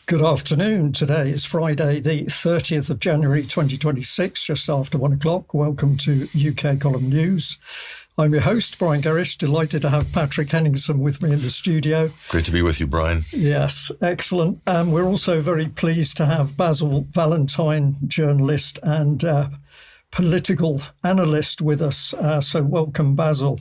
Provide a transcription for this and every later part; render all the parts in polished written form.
Good afternoon. Today is Friday, the 30th of January, 2026, just after 1 o'clock. Welcome to UK Column News. I'm your host, Brian Gerrish. Delighted to have Patrick Henningsen with me in the studio. Great to be with you, Brian. Yes, excellent. We're also very pleased to have Basil, Valentine, journalist and political analyst with us. So welcome, Basil.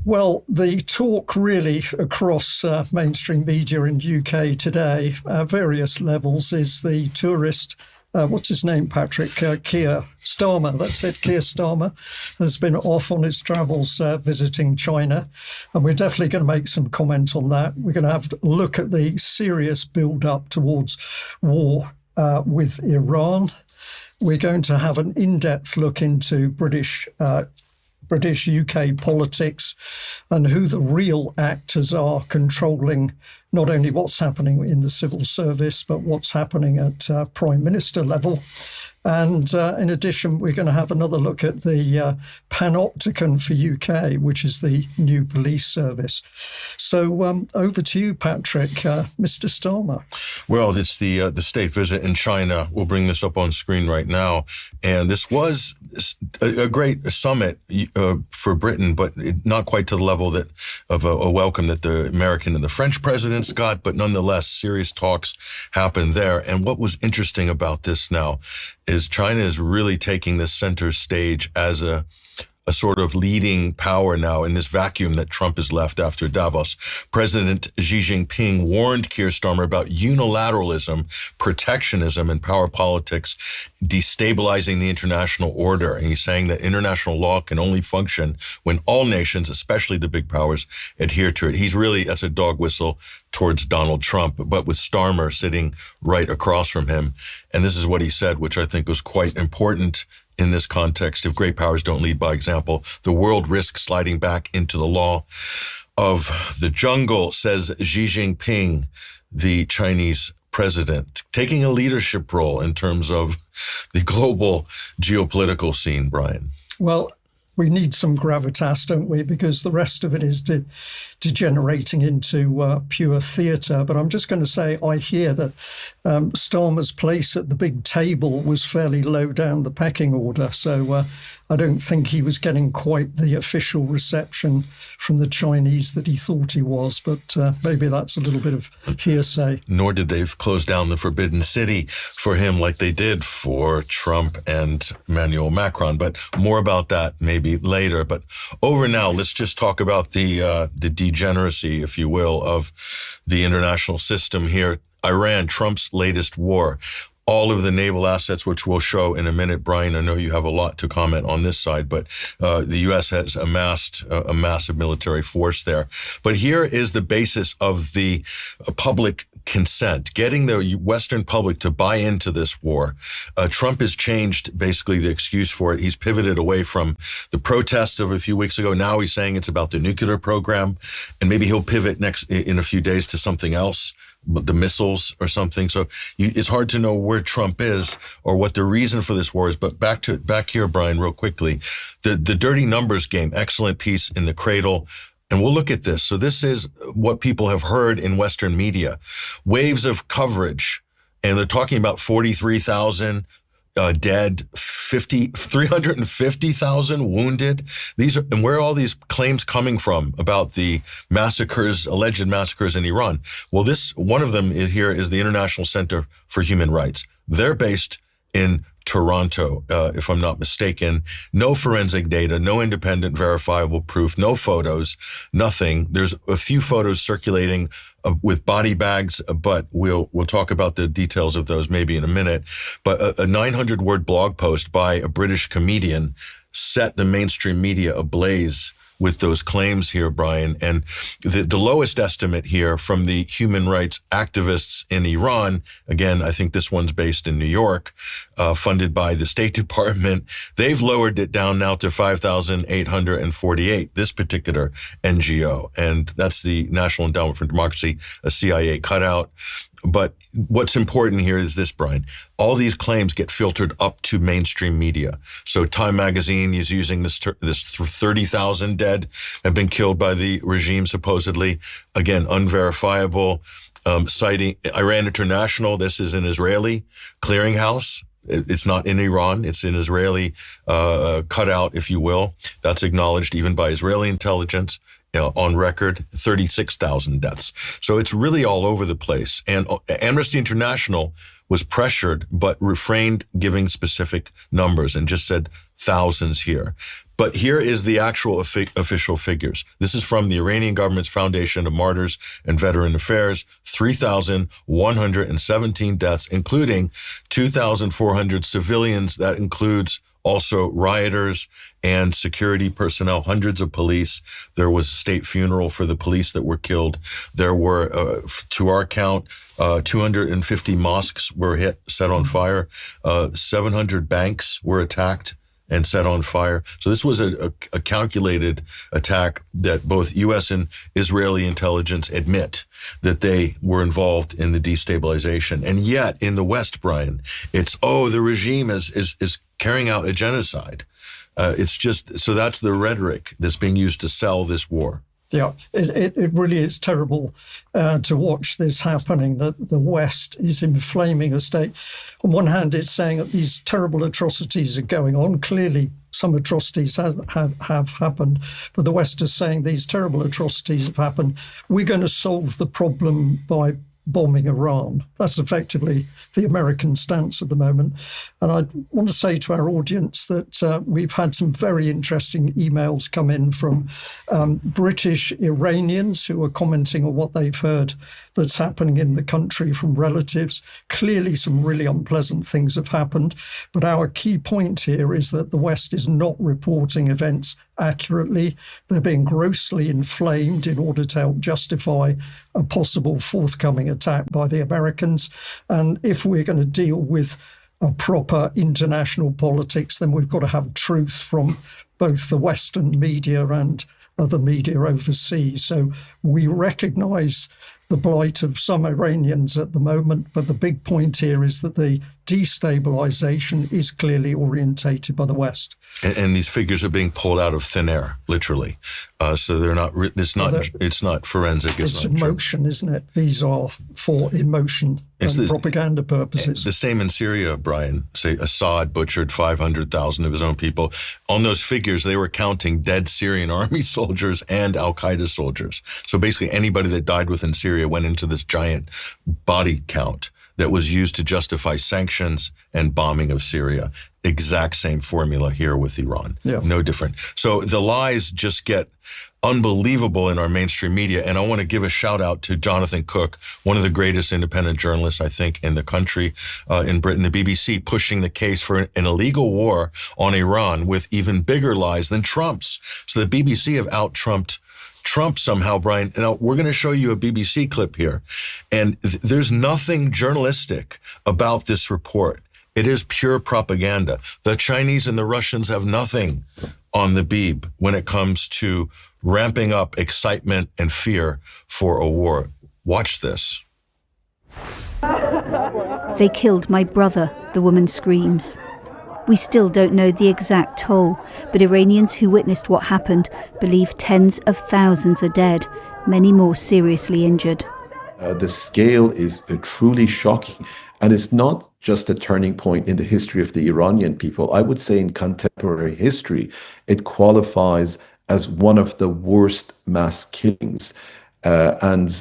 Well, the talk really across mainstream media in UK today, various levels, is the tourist, what's his name, Patrick? Keir Starmer, that's it, Keir Starmer, has been off on his travels visiting China. And we're definitely going to make some comment on that. We're going to have a look at the serious build-up towards war with Iran. We're going to have an in-depth look into British UK politics and who the real actors are controlling not only what's happening in the civil service, but what's happening at Prime Minister level. And in addition, we're going to have another look at the Panopticon for UK, which is the new police service. So over to you, Patrick, Mr. Starmer. Well, it's the state visit in China. We'll bring this up on screen right now. And this was a great summit for Britain, but not quite to the level of a welcome that the American and the French presidents got, but nonetheless, serious talks happened there. And what was interesting about this now is China is really taking this center stage as a sort of leading power now in this vacuum that Trump has left after Davos. President Xi Jinping warned Keir Starmer about unilateralism, protectionism, and power politics destabilizing the international order. And he's saying that international law can only function when all nations, especially the big powers, adhere to it. He's really, that's a dog whistle towards Donald Trump, but with Starmer sitting right across from him. And this is what he said, which I think was quite important in this context. If great powers don't lead by example, the world risks sliding back into the law of the jungle, says Xi Jinping, the Chinese president, taking a leadership role in terms of the global geopolitical scene, Brian. Well, we need some gravitas, don't we? Because the rest of it is degenerating into pure theatre. But I'm just going to say, I hear that Starmer's place at the big table was fairly low down the pecking order. So I don't think he was getting quite the official reception from the Chinese that he thought he was. But maybe that's a little bit of hearsay. Nor did they close down the Forbidden City for him like they did for Trump and Emmanuel Macron. But more about that maybe later. But over now, let's just talk about the degeneracy, if you will, of the international system here. Iran, Trump's latest war. All of the naval assets, which we'll show in a minute. Brian, I know you have a lot to comment on this side, but the U.S. has amassed a massive military force there. But here is the basis of the public consent, getting the Western public to buy into this war. Trump has changed basically the excuse for it. He's pivoted away from the protests of a few weeks ago. Now he's saying it's about the nuclear program, and maybe he'll pivot in a few days to something else, the missiles or something. So it's hard to know where Trump is or what the reason for this war is. But back here, Brian, real quickly, the dirty numbers game, excellent piece in the Cradle. And we'll look at this. So this is what people have heard in Western media. Waves of coverage. And they're talking about 43,000 dead, 350,000 wounded. And where are all these claims coming from about the massacres, alleged massacres in Iran? Well, one of them is the International Center for Human Rights. They're based in Toronto, if I'm not mistaken. No forensic data, no independent verifiable proof, no photos, nothing. There's a few photos circulating with body bags, but we'll talk about the details of those maybe in a minute. But a 900-word blog post by a British comedian set the mainstream media ablaze with those claims here, Brian. And the lowest estimate here from the human rights activists in Iran, again, I think this one's based in New York, funded by the State Department, they've lowered it down now to 5,848, this particular NGO. And that's the National Endowment for Democracy, a CIA cutout. But what's important here is this, Brian. All these claims get filtered up to mainstream media. So Time Magazine is using this 30,000 dead have been killed by the regime, supposedly. Again, unverifiable. citing Iran International. This is an Israeli clearinghouse. It's not in Iran. It's an Israeli cutout, if you will. That's acknowledged even by Israeli intelligence. On record, 36,000 deaths. So it's really all over the place. And Amnesty International was pressured, but refrained giving specific numbers and just said thousands here. But here is the actual official figures. This is from the Iranian government's Foundation of Martyrs and Veteran Affairs, 3,117 deaths, including 2,400 civilians. That includes also rioters and security personnel, hundreds of police. There was a state funeral for the police that were killed. There were, to our count, 250 mosques were set on fire. 700 banks were attacked and set on fire. So this was a calculated attack that both U.S. and Israeli intelligence admit that they were involved in the destabilization. And yet in the West, Brian, it's, the regime is carrying out a genocide. It's just, so that's the rhetoric that's being used to sell this war. Yeah, it really is terrible to watch this happening, that the West is inflaming a state. On one hand, it's saying that these terrible atrocities are going on. Clearly, some atrocities have happened, but the West is saying these terrible atrocities have happened. We're going to solve the problem by bombing Iran. That's effectively the American stance at the moment. And I want to say to our audience that we've had some very interesting emails come in from British Iranians who are commenting on what they've heard that's happening in the country from relatives. Clearly some really unpleasant things have happened, but our key point here is that the West is not reporting events accurately. They're being grossly inflamed in order to help justify a possible forthcoming attack by the Americans. And if we're going to deal with a proper international politics, then we've got to have truth from both the Western media and other media overseas. So we recognise the blight of some Iranians at the moment, but the big point here is that the destabilization is clearly orientated by the West. And these figures are being pulled out of thin air, literally. So they're not. It's not forensic. It's emotion, true. Isn't it? These are for emotion and propaganda purposes. The same in Syria, Brian. Say Assad butchered 500,000 of his own people. On those figures, they were counting dead Syrian army soldiers and Al-Qaeda soldiers. So basically, anybody that died within Syria went into this giant body count that was used to justify sanctions and bombing of Syria. Exact same formula here with Iran. Yeah. No different. So the lies just get unbelievable in our mainstream media. And I want to give a shout out to Jonathan Cook, one of the greatest independent journalists, I think, in the country, in Britain, the BBC, pushing the case for an illegal war on Iran with even bigger lies than Trump's. So the BBC have out-Trumped Trump somehow, Brian. Now, we're going to show you a BBC clip here. And there's nothing journalistic about this report. It is pure propaganda. The Chinese and the Russians have nothing on the beeb when it comes to ramping up excitement and fear for a war. Watch this. They killed my brother, the woman screams. We still don't know the exact toll, but Iranians who witnessed what happened believe tens of thousands are dead, many more seriously injured. The scale is truly shocking, and it's not just a turning point in the history of the Iranian people. I would say in contemporary history, it qualifies as one of the worst mass killings, and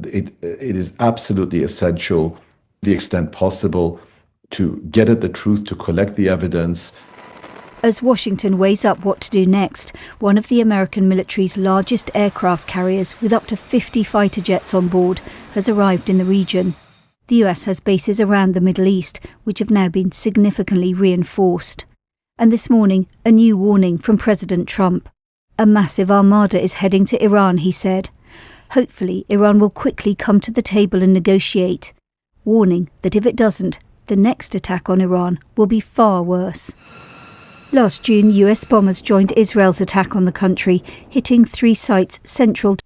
it is absolutely essential, to the extent possible, to get at the truth, to collect the evidence. As Washington weighs up what to do next, one of the American military's largest aircraft carriers, with up to 50 fighter jets on board, has arrived in the region. The US has bases around the Middle East, which have now been significantly reinforced. And this morning, a new warning from President Trump. A massive armada is heading to Iran, he said. Hopefully, Iran will quickly come to the table and negotiate, warning that if it doesn't, the next attack on Iran will be far worse. Last June, US bombers joined Israel's attack on the country, hitting 3 sites central.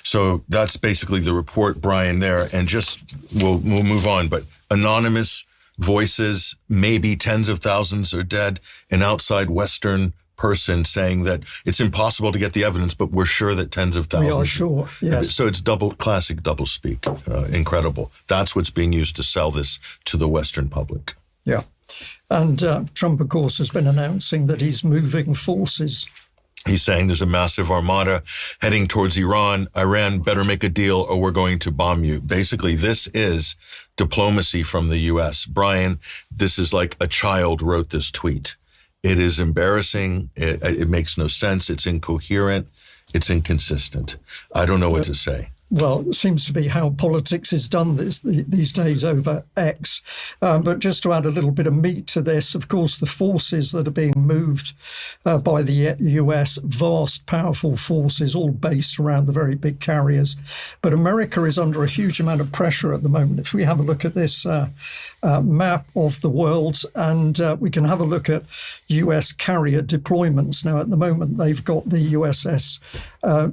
So that's basically the report, Brian, there. And just, we'll move on. But anonymous voices, maybe tens of thousands are dead, and outside Western person saying that it's impossible to get the evidence, but we're sure that tens of thousands. We are sure, yes. So it's classic double speak. Incredible. That's what's being used to sell this to the Western public. Yeah. And Trump, of course, has been announcing that he's moving forces. He's saying there's a massive armada heading towards Iran. Iran better make a deal or we're going to bomb you. Basically, this is diplomacy from the U.S. Brian, this is like a child wrote this tweet. It is embarrassing. It makes no sense. It's incoherent. It's inconsistent. I don't know what to say. Well, it seems to be how politics is done these days over X. But just to add a little bit of meat to this, of course, the forces that are being moved by the US, vast, powerful forces, all based around the very big carriers. But America is under a huge amount of pressure at the moment. If we have a look at this map of the world, and we can have a look at US carrier deployments. Now, at the moment, they've got the USS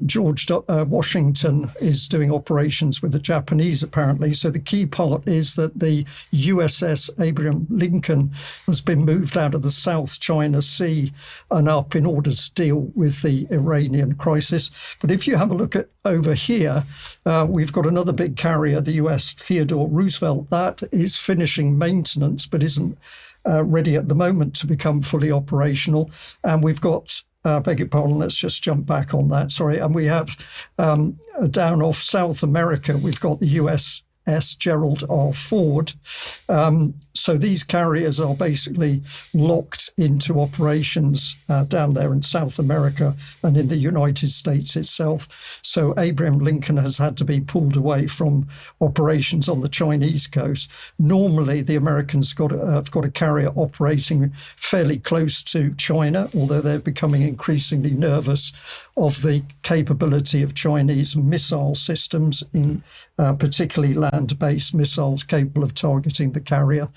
George Washington is doing operations with the Japanese, apparently. So the key part is that the USS Abraham Lincoln has been moved out of the South China Sea and up in order to deal with the Iranian crisis. But if you have a look at over here, we've got another big carrier, the US Theodore Roosevelt. That is finishing maintenance, but isn't ready at the moment to become fully operational. And we've got beg your pardon, let's just jump back on that, sorry. And we have down off South America, we've got the USS Gerald R. Ford. So these carriers are basically locked into operations down there in South America and in the United States itself. So Abraham Lincoln has had to be pulled away from operations on the Chinese coast. Normally, the Americans have got a carrier operating fairly close to China, although they're becoming increasingly nervous of the capability of Chinese missile systems, in particularly land-based missiles capable of targeting the carrier.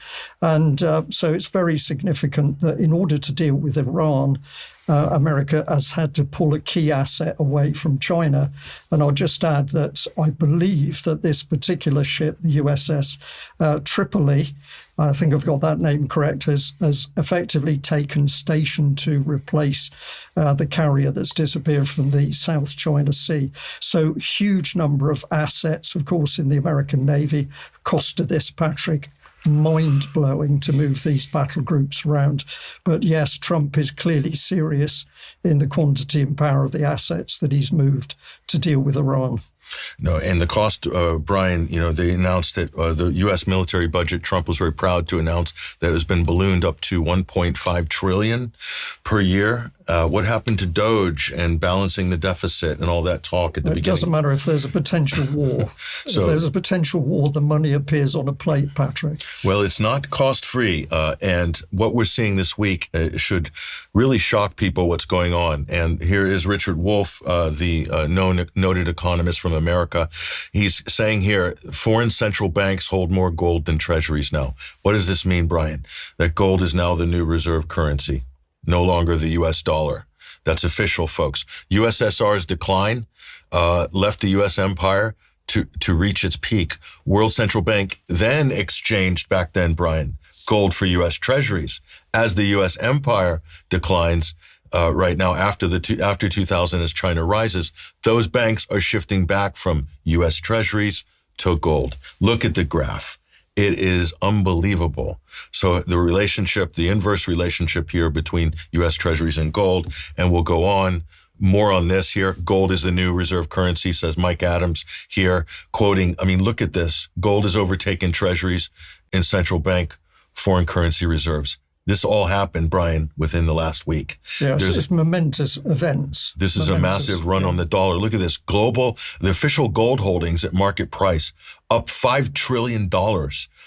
And so it's very significant that in order to deal with Iran, America has had to pull a key asset away from China. And I'll just add that I believe that this particular ship, the USS Tripoli, I think I've got that name correct, has effectively taken station to replace the carrier that's disappeared from the South China Sea. So huge number of assets, of course, in the American Navy. Cost of this, Patrick, mind-blowing to move these battle groups around. But yes, Trump is clearly serious in the quantity and power of the assets that he's moved to deal with Iran. No, and the cost, Brian, they announced that the U.S. military budget, Trump was very proud to announce that it has been ballooned up to $1.5 trillion per year. What happened to Doge and balancing the deficit and all that talk at the beginning? It doesn't matter if there's a potential war. If there's a potential war, the money appears on a plate, Patrick. Well, it's not cost-free. And what we're seeing this week should really shock people what's going on. And here is Richard Wolff, the noted economist from America. He's saying here, foreign central banks hold more gold than treasuries now. What does this mean, Brian? That gold is now the new reserve currency, no longer the U.S. dollar. That's official, folks. USSR's decline left the U.S. empire to reach its peak. World Central Bank then exchanged back then, Brian, gold for U.S. treasuries. As the U.S. empire declines right now after 2000, as China rises, those banks are shifting back from U.S. treasuries to gold. Look at the graph. It is unbelievable. So the inverse relationship here between U.S. treasuries and gold, and we'll go on. More on this here. Gold is the new reserve currency, says Mike Adams here, quoting, look at this. Gold has overtaken treasuries and central bank foreign currency reserves. This all happened, Brian, within the last week. Yes, it's momentous events. This is a massive run on the dollar. Look at this. The official gold holdings at market price up $5 trillion,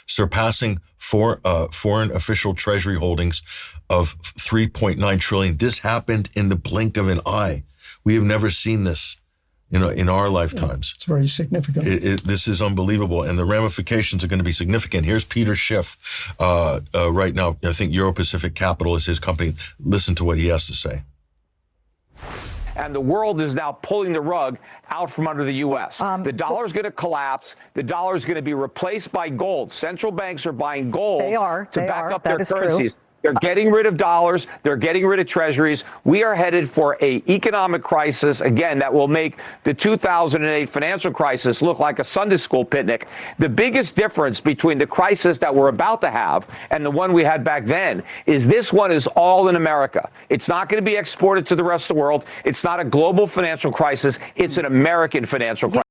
surpassing foreign official treasury holdings of $3.9 trillion. This happened in the blink of an eye. We have never seen this in our lifetimes. It's very significant. This is unbelievable, and the ramifications are going to be significant. Here's Peter Schiff right now. I think Euro Pacific Capital is his company. Listen to what he has to say. And the world is now pulling the rug out from under the U.S. The dollar is going to collapse. The dollar is going to be replaced by gold. Central banks are buying gold to back up their currencies. They're getting rid of dollars. They're getting rid of treasuries. We are headed for a economic crisis, again, that will make the 2008 financial crisis look like a Sunday school picnic. The biggest difference between the crisis that we're about to have and the one we had back then is this one is all in America. It's not going to be exported to the rest of the world. It's not a global financial crisis. It's an American financial crisis.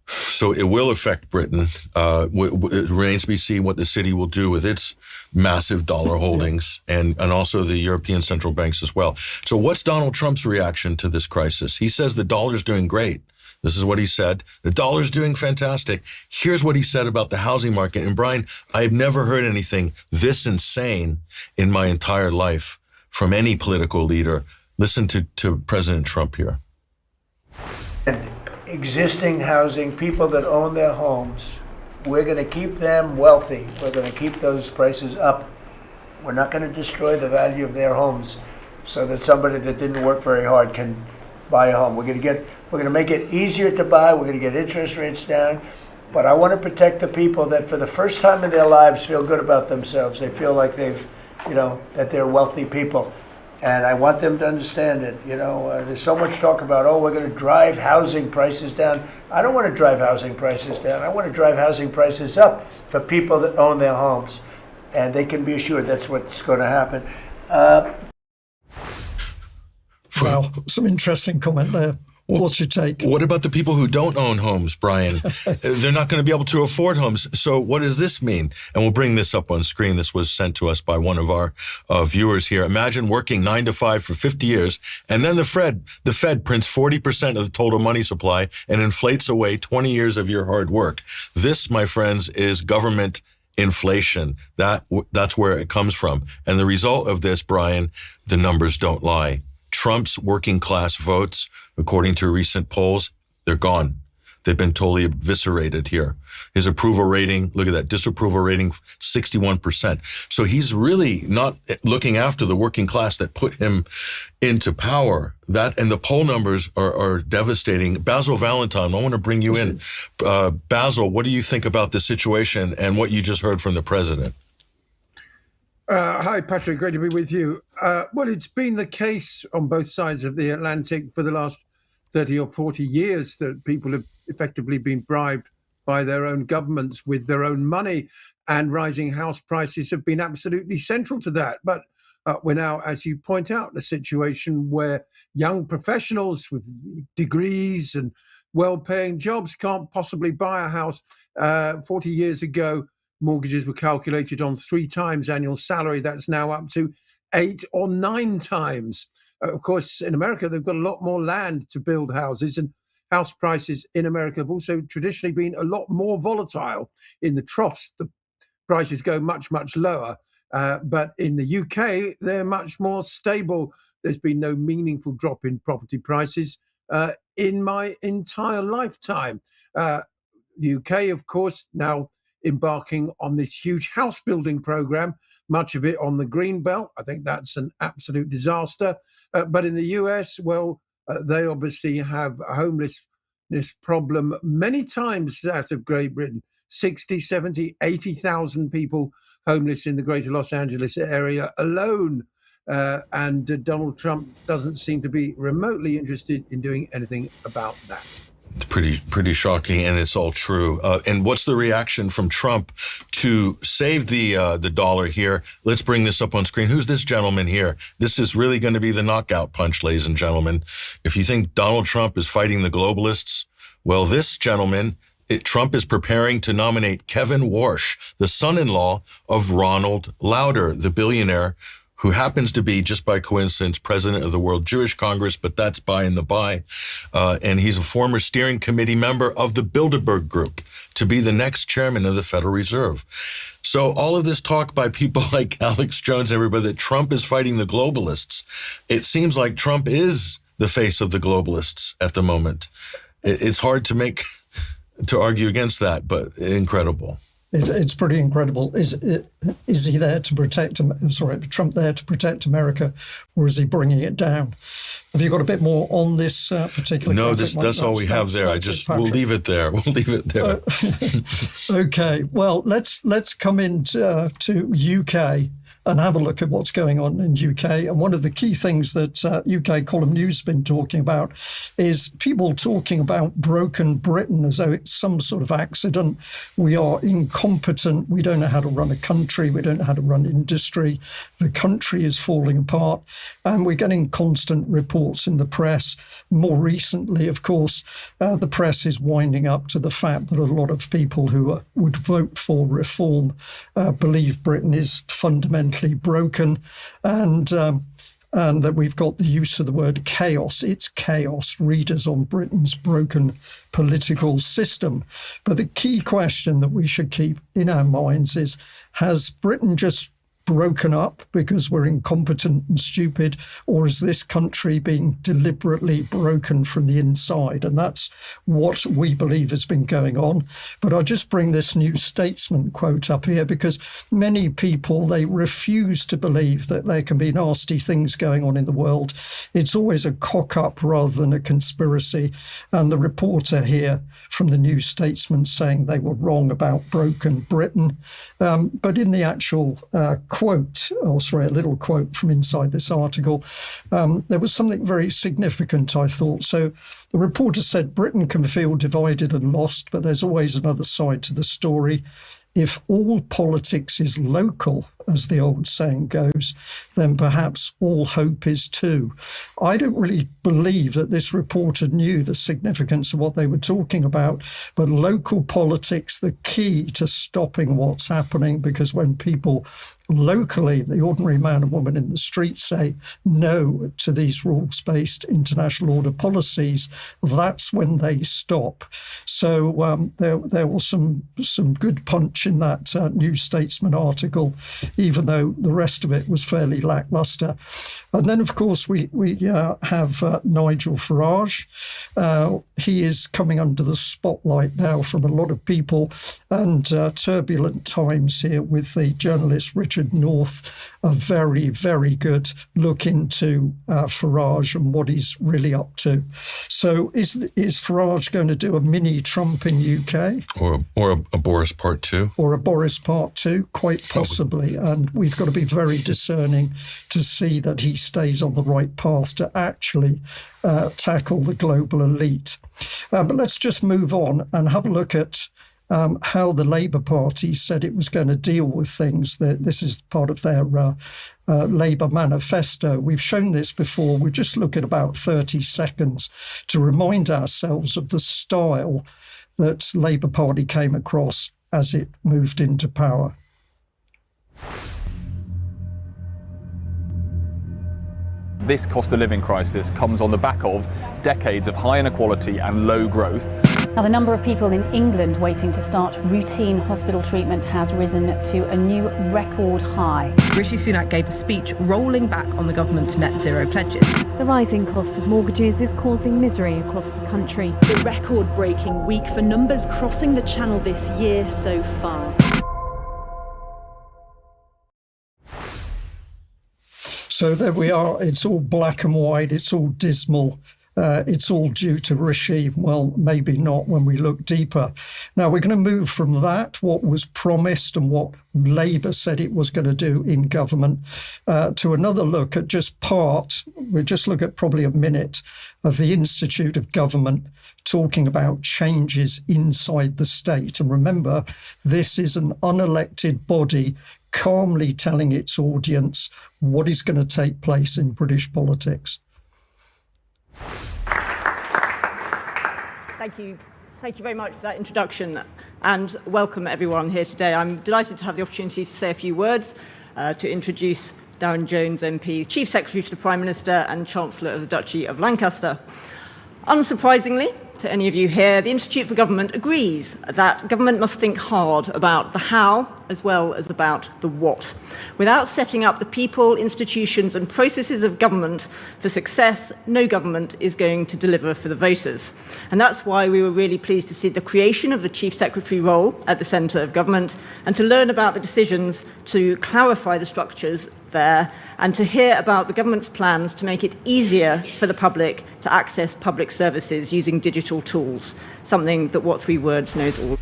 So it will affect Britain. It remains to be seen what the city will do with its massive dollar holdings and also the European central banks as well. So what's Donald Trump's reaction to this crisis? He says the dollar's doing great. This is what he said. The dollar's doing fantastic. Here's what he said about the housing market. And Brian, I've never heard anything this insane in my entire life from any political leader. Listen to President Trump here. Existing housing, people that own their homes, we're going to keep them wealthy. We're going to keep those prices up. We're not going to destroy the value of their homes so that somebody that didn't work very hard can buy a home. We're going to make it easier to buy. We're going to get interest rates down. But I want to protect the people that for the first time in their lives feel good about themselves. They feel like that they're wealthy people. And I want them to understand it. There's so much talk about, we're going to drive housing prices down. I don't want to drive housing prices down. I want to drive housing prices up for people that own their homes. And they can be assured that's what's going to happen. Well, some interesting comment there. What's your take? What about the people who don't own homes, Brian? They're not going to be able to afford homes. So what does this mean? And we'll bring this up on screen. This was sent to us by one of our viewers here. Imagine working 9 to 5 for 50 years, and then the Fed prints 40% of the total money supply and inflates away 20 years of your hard work. This, my friends, is government inflation. That's where it comes from. And the result of this, Brian, the numbers don't lie. Trump's working class votes, according to recent polls, they're gone. They've been totally eviscerated here. His approval rating, look at that, disapproval rating, 61%. So he's really not looking after the working class that put him into power. And the poll numbers are devastating. Basil Valentine, I want to bring you in. Basil, what do you think about the situation and what you just heard from the president? Hi, Patrick. Great to be with you. Well, it's been the case on both sides of the Atlantic for the last 30 or 40 years that people have effectively been bribed by their own governments with their own money, and rising house prices have been absolutely central to that. But we're now, as you point out, in a situation where young professionals with degrees and well-paying jobs can't possibly buy a house. 40 years ago, mortgages were calculated on 3 times annual salary. That's now up to 8 or 9 times. Of course, in America, they've got a lot more land to build houses, and house prices in America have also traditionally been a lot more volatile. In the troughs, the prices go much, much lower. But in the UK, they're much more stable. There's been no meaningful drop in property prices in my entire lifetime. The UK, of course, now embarking on this huge house building program, much of it on the green belt. I think that's an absolute disaster. But in the US, well, they obviously have a homelessness problem many times that of Great Britain. 60, 70, 80,000 people homeless in the greater Los Angeles area alone. And Donald Trump doesn't seem to be remotely interested in doing anything about that. It's pretty shocking, and it's all true. And what's the reaction from Trump to save the dollar here? Let's bring this up on screen. Who's this gentleman here? This is really going to be the knockout punch, ladies and gentlemen. If you think Donald Trump is fighting the globalists, well, this gentleman, Trump is preparing to nominate Kevin Warsh, the son-in-law of Ronald Lauder, the billionaire who happens to be, just by coincidence, president of the World Jewish Congress, but that's by and the by. And he's a former steering committee member of the Bilderberg Group to be the next chairman of the Federal Reserve. So all of this talk by people like Alex Jones and everybody that Trump is fighting the globalists, it seems like Trump is the face of the globalists at the moment. It's hard to argue against that, but incredible. It's pretty incredible. Is he there to protect? Trump there to protect America, or is he bringing it down? Have you got a bit more on this particular? No, that's all we have there. We'll leave it there. We'll leave it there. Okay. Well, let's come into to UK and have a look at what's going on in UK. And one of the key things that UK Column News has been talking about is people talking about broken Britain as though it's some sort of accident. We are incompetent. We don't know how to run a country. We don't know how to run industry. The country is falling apart. And we're getting constant reports in the press. More recently, of course, the press is winding up to the fact that a lot of people who would vote for reform believe Britain is fundamentally broken, and that we've got the use of the word chaos. It's chaos, readers, on Britain's broken political system. But the key question that we should keep in our minds is, has Britain just broken up because we're incompetent and stupid, or is this country being deliberately broken from the inside? And that's what we believe has been going on. But I'll just bring this New Statesman quote up here, because many people, they refuse to believe that there can be nasty things going on in the world. It's always a cock-up rather than a conspiracy. And the reporter here from the New Statesman saying they were wrong about broken Britain. But in the actual a little quote from inside this article, there was something very significant, I thought. So the reporter said, Britain can feel divided and lost, but there's always another side to the story. If all politics is local, as the old saying goes, then perhaps all hope is too. I don't really believe that this reporter knew the significance of what they were talking about, but local politics, the key to stopping what's happening, because when people locally, the ordinary man and woman in the street, say no to these rules-based international order policies, that's when they stop. So there was some good punch in that New Statesman article, even though the rest of it was fairly lackluster. And then, of course, we have Nigel Farage. He is coming under the spotlight now from a lot of people, and turbulent times here with the journalist Richard North, a very, very good look into Farage and what he's really up to. So is Farage going to do a mini Trump in UK? Or a Boris Part 2? Or a Boris Part 2, quite possibly. And we've got to be very discerning to see that he stays on the right path to actually tackle the global elite. But let's just move on and have a look at how the Labour Party said it was going to deal with things. This is part of their Labour manifesto. We've shown this before. We just look at about 30 seconds to remind ourselves of the style that Labour Party came across as it moved into power. This cost of living crisis comes on the back of decades of high inequality and low growth. Now, the number of people in England waiting to start routine hospital treatment has risen to a new record high. Rishi Sunak gave a speech rolling back on the government's net zero pledges. The rising cost of mortgages is causing misery across the country. The record-breaking week for numbers crossing the channel this year so far. So there we are. It's all black and white. It's all dismal. It's all due to Rishi. Well, maybe not when we look deeper. Now, we're going to move from that, what was promised and what Labour said it was going to do in government, to another look at just part. We'll just look at probably a minute of the Institute of Government talking about changes inside the state. And remember, this is an unelected body calmly telling its audience what is going to take place in British politics. Thank you. Thank you very much for that introduction, and welcome everyone here today. I'm delighted to have the opportunity to say a few words to introduce Darren Jones MP, Chief Secretary to the Prime Minister and Chancellor of the Duchy of Lancaster. Unsurprisingly to any of you here, the Institute for Government agrees that government must think hard about the how as well as about the what. Without setting up the people, institutions and processes of government for success, no government is going to deliver for the voters. And that's why we were really pleased to see the creation of the Chief Secretary role at the centre of government, and to learn about the decisions to clarify the structures there, and to hear about the government's plans to make it easier for the public to access public services using digital tools, something that What Three Words knows all.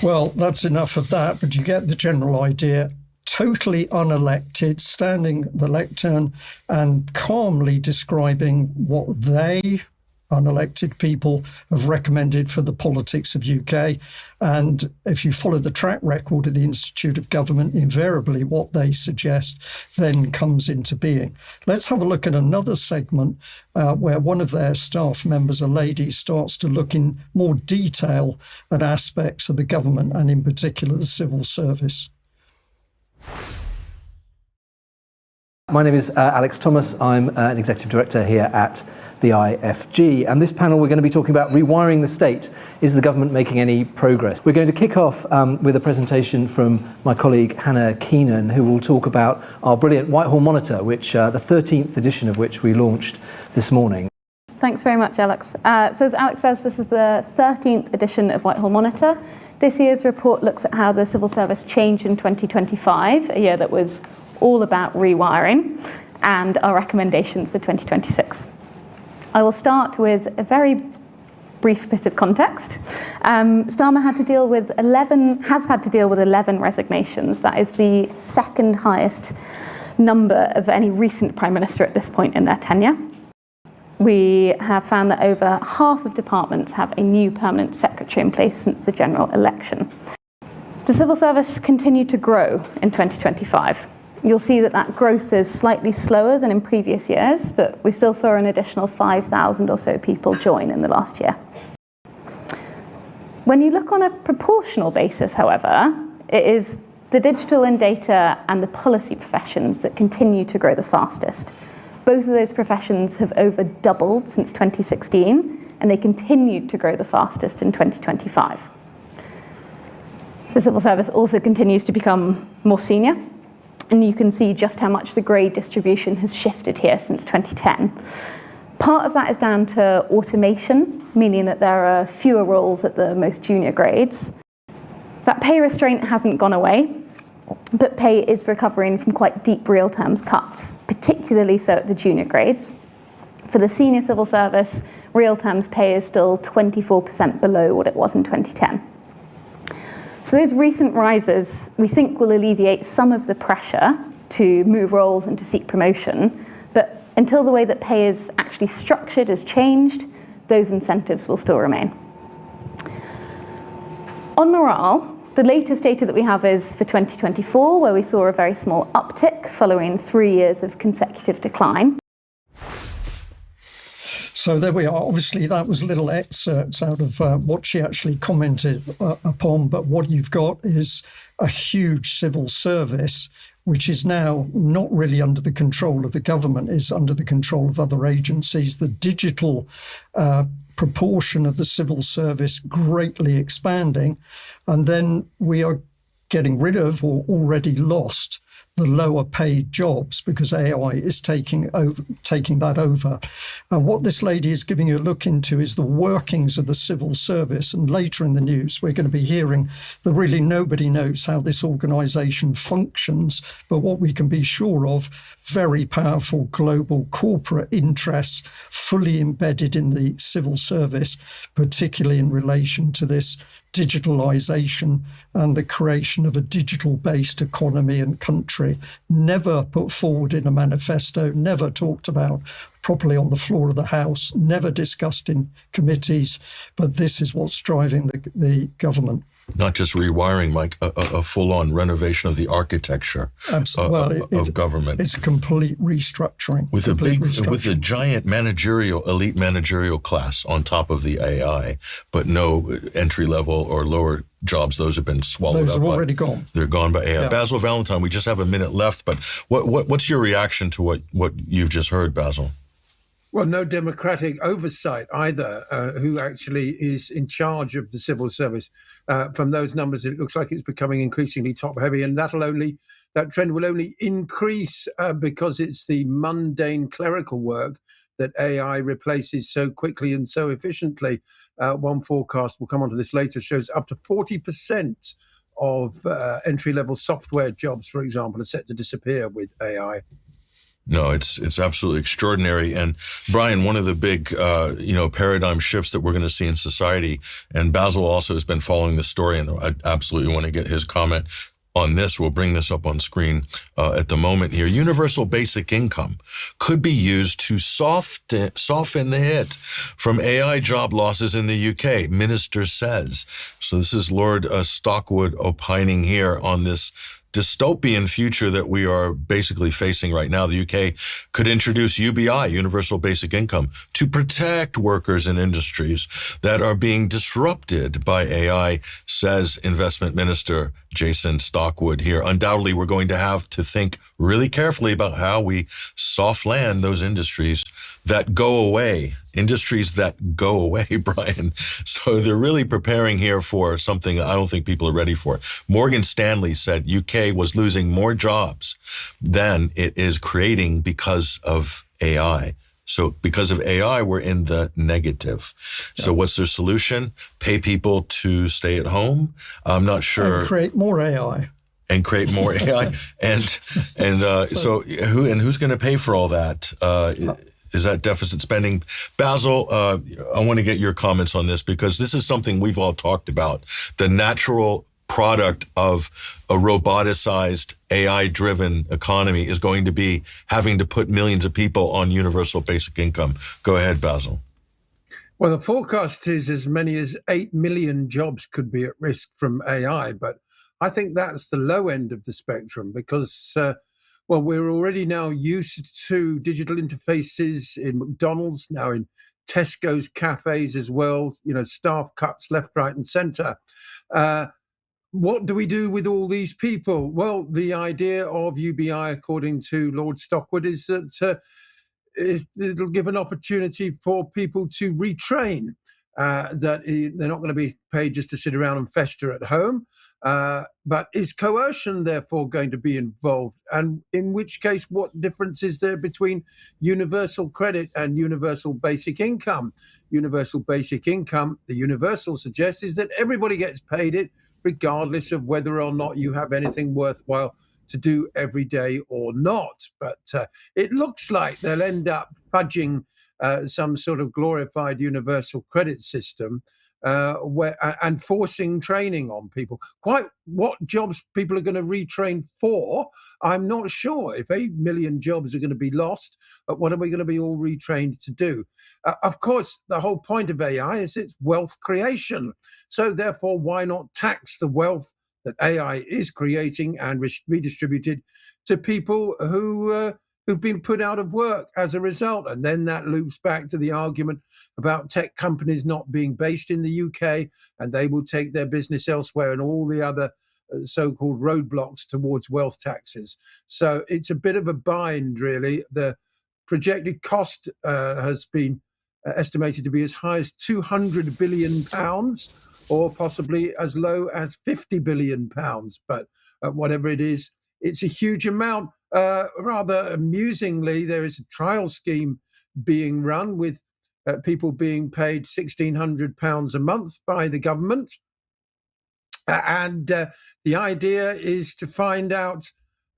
Well, that's enough of that, but you get the general idea. Totally unelected, standing the lectern and calmly describing what they, unelected people, have recommended for the politics of UK. And if you follow the track record of the Institute of Government, invariably what they suggest then comes into being. Let's have a look at another segment where one of their staff members, a lady, starts to look in more detail at aspects of the government and in particular the civil service. My name is Alex Thomas. I'm an executive director here at the IFG, and this panel we're going to be talking about rewiring the state. Is the government making any progress? We're going to kick off with a presentation from my colleague Hannah Keenan, who will talk about our brilliant Whitehall Monitor, which the 13th edition of which we launched this morning. Thanks very much, Alex. So as Alex says, this is the 13th edition of Whitehall Monitor. This year's report looks at how the civil service changed in 2025, a year that was all about rewiring, and our recommendations for 2026. I will start with a very brief bit of context. Starmer has had to deal with 11 resignations. That is the second highest number of any recent Prime Minister at this point in their tenure. We have found that over half of departments have a new permanent secretary in place since the general election. The civil service continued to grow in 2025. You'll see that growth is slightly slower than in previous years, but we still saw an additional 5,000 or so people join in the last year. When you look on a proportional basis, however, it is the digital and data and the policy professions that continue to grow the fastest. Both of those professions have over doubled since 2016, and they continued to grow the fastest in 2025. The civil service also continues to become more senior, and you can see just how much the grade distribution has shifted here since 2010. Part of that is down to automation, meaning that there are fewer roles at the most junior grades. That pay restraint hasn't gone away, but pay is recovering from quite deep real terms cuts, particularly so at the junior grades. For the senior civil service, real terms pay is still 24% below what it was in 2010. So those recent rises, we think, will alleviate some of the pressure to move roles and to seek promotion, but until the way that pay is actually structured has changed, those incentives will still remain. On morale, the latest data that we have is for 2024, where we saw a very small uptick following 3 years of consecutive decline. So there we are. Obviously, that was little excerpts out of what she actually commented upon. But what you've got is a huge civil service, which is now not really under the control of the government, is under the control of other agencies. The digital proportion of the civil service greatly expanding. And then we are getting rid of or already lost the lower paid jobs because AI is taking that over. And what this lady is giving you a look into is the workings of the civil service. And later in the news, we're going to be hearing that really nobody knows how this organisation functions. But what we can be sure of, very powerful global corporate interests fully embedded in the civil service, particularly in relation to this digitalisation and the creation of a digital-based economy and country, never put forward in a manifesto, never talked about properly on the floor of the House, never discussed in committees, but this is what's driving the government. Not just rewiring, Mike, a full-on renovation of the architecture of government. It's a complete restructuring. With a giant elite managerial class on top of the AI, but no entry-level or lower jobs. Those have been swallowed up. Those are already gone. They're gone by AI. Yeah. Basil, Valentine, we just have a minute left, but what's your reaction to what you've just heard, Basil? Well, no democratic oversight either, who actually is in charge of the civil service. From those numbers, it looks like it's becoming increasingly top-heavy, and that trend will only increase because it's the mundane clerical work that AI replaces so quickly and so efficiently. One forecast, we'll come on to this later, shows up to 40% of entry-level software jobs, for example, are set to disappear with AI. No, it's absolutely extraordinary. And Brian, one of the big, paradigm shifts that we're going to see in society, and Basil also has been following this story, and I absolutely want to get his comment on this. We'll bring this up on screen at the moment here. Universal basic income could be used to soften the hit from AI job losses in the UK, minister says. So this is Lord Stockwood opining here on this dystopian future that we are basically facing right now. The UK could introduce UBI, Universal Basic Income, to protect workers in industries that are being disrupted by AI, says Investment Minister Jason Stockwood here. Undoubtedly, we're going to have to think really carefully about how we soft land those industries that go away. Industries that go away, Brian. So they're really preparing here for something I don't think people are ready for. Morgan Stanley said UK was losing more jobs than it is creating because of AI. So because of AI, we're in the negative. Yeah. So what's their solution? Pay people to stay at home? I'm not sure. And create more AI. And create more AI. So who's going to pay for all that? Is that deficit spending? Basil, I want to get your comments on this, because this is something we've all talked about. The natural product of a roboticized, AI-driven economy is going to be having to put millions of people on universal basic income. Go ahead, Basil. Well, the forecast is as many as 8 million jobs could be at risk from AI, but I think that's the low end of the spectrum, because we're already now used to digital interfaces in McDonald's, now in Tesco's cafes as well, staff cuts left, right, and center. What do we do with all these people? Well, the idea of UBI, according to Lord Stockwood, is that it'll give an opportunity for people to retrain, that they're not going to be paid just to sit around and fester at home. But is coercion therefore going to be involved? And in which case, what difference is there between universal credit and universal basic income? Universal basic income, the universal suggests, is that everybody gets paid it, regardless of whether or not you have anything worthwhile to do every day or not. But it looks like they'll end up fudging some sort of glorified universal credit system, and forcing training on people. Quite what jobs people are going to retrain for, I'm not sure. If 8 million jobs are going to be lost, what are we going to be all retrained to do? Of course, the whole point of AI is it's wealth creation. So therefore, why not tax the wealth that AI is creating and redistributed to people who've been put out of work as a result? And then that loops back to the argument about tech companies not being based in the UK, and they will take their business elsewhere, and all the other so-called roadblocks towards wealth taxes. So it's a bit of a bind, really. The projected cost has been estimated to be as high as £200 billion, or possibly as low as £50 billion. But whatever it is, it's a huge amount. Rather amusingly, there is a trial scheme being run with people being paid £1,600 a month by the government. And the idea is to find out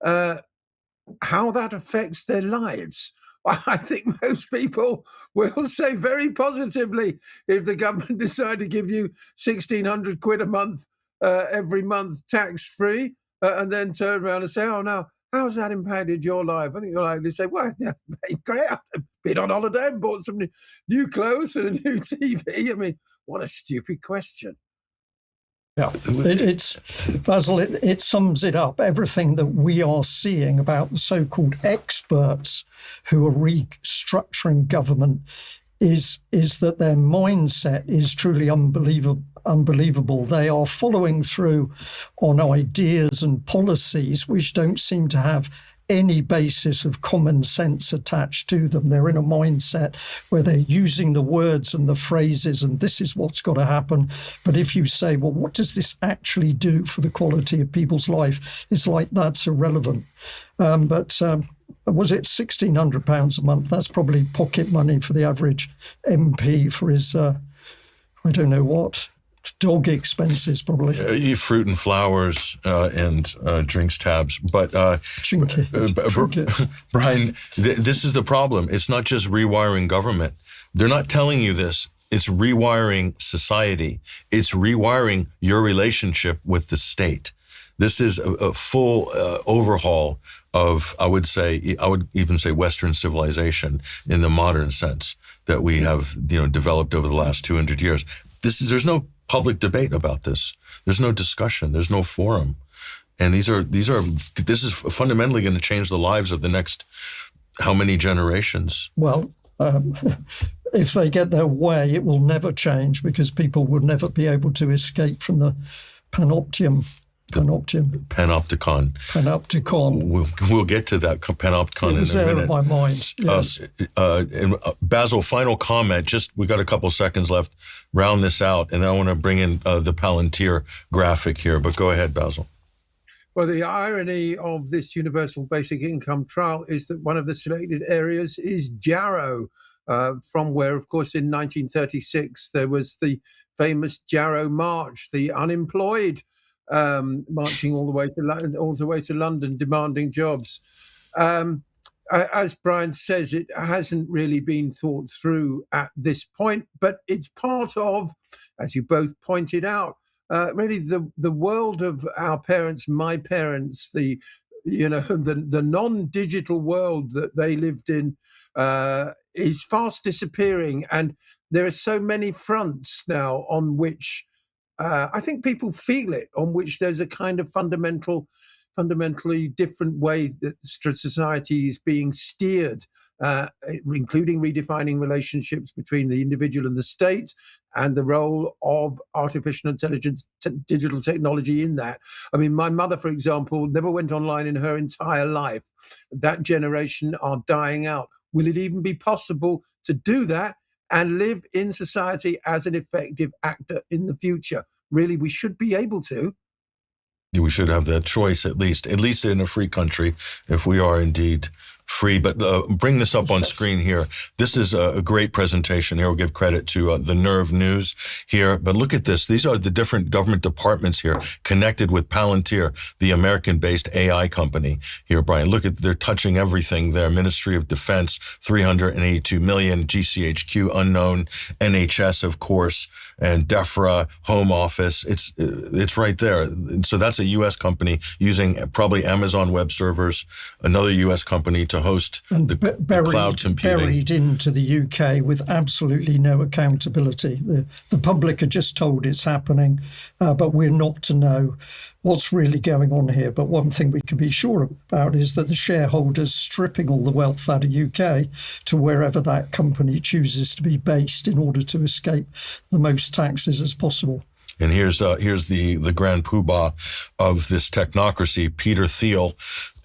how that affects their lives. I think most people will say very positively if the government decide to give you 1,600 quid a month every month tax-free, and then turn around and say, oh, now, how's that impacted your life? I think you'll likely say, well, yeah, great. I've been on holiday and bought some new clothes and a new TV. I mean, what a stupid question. Yeah, it's Basil, it sums it up. Everything that we are seeing about the so-called experts who are restructuring government is that their mindset is truly unbelievable. They are following through on ideas and policies which don't seem to have any basis of common sense attached to them. They're in a mindset where they're using the words and the phrases, and this is what's got to happen. But if you say, well, what does this actually do for the quality of people's life? It's like that's irrelevant. But was it £1,600 a month? That's probably pocket money for the average MP for his, I don't know what, dog expenses probably. Fruit and flowers and drinks tabs. But Brian, this is the problem. It's not just rewiring government. They're not telling you this. It's rewiring society. It's rewiring your relationship with the state. This is a full overhaul of, I would even say Western civilization in the modern sense that we have, developed over the last 200 years. There's no public debate about this. There's no discussion. There's no forum. And this is fundamentally going to change the lives of the next how many generations? Well, if they get their way, it will never change because people will never be able to escape from the panopticon. We'll get to that panopticon in a minute. It was there in my mind, yes. And Basil, final comment. We got a couple seconds left. Round this out, and then I want to bring in the Palantir graphic here. But go ahead, Basil. Well, the irony of this universal basic income trial is that one of the selected areas is Jarrow, from where, of course, in 1936 there was the famous Jarrow March, the unemployed marching all the way to London, demanding jobs. As Brian says, it hasn't really been thought through at this point, but it's part of, as you both pointed out, really the world of our parents, my parents, the non-digital world that they lived in is fast disappearing, and there are so many fronts now on which I think people feel it, on which there's a kind of fundamentally different way that society is being steered, including redefining relationships between the individual and the state, and the role of artificial intelligence, digital technology in that. I mean, my mother, for example, never went online in her entire life. That generation are dying out. Will it even be possible to do that and live in society as an effective actor in the future? Really, we should be able to. We should have that choice, at least in a free country, if we are indeed free. But bring this up on screen here. This is a great presentation here. We'll give credit to the Nerve News here. But look at this. These are the different government departments here connected with Palantir, the American-based AI company here, Brian. Look at, they're touching everything there. Ministry of Defense, $382 million, GCHQ, unknown, NHS, of course, and DEFRA, Home Office. It's right there. And so that's a U.S. company using probably Amazon Web Servers, another U.S. company to host the cloud computing. Buried into the UK with absolutely no accountability. The public are just told it's happening, but we're not to know what's really going on here. But one thing we can be sure about is that the shareholders stripping all the wealth out of UK to wherever that company chooses to be based in order to escape the most taxes as possible. And here's the grand poobah of this technocracy, Peter Thiel.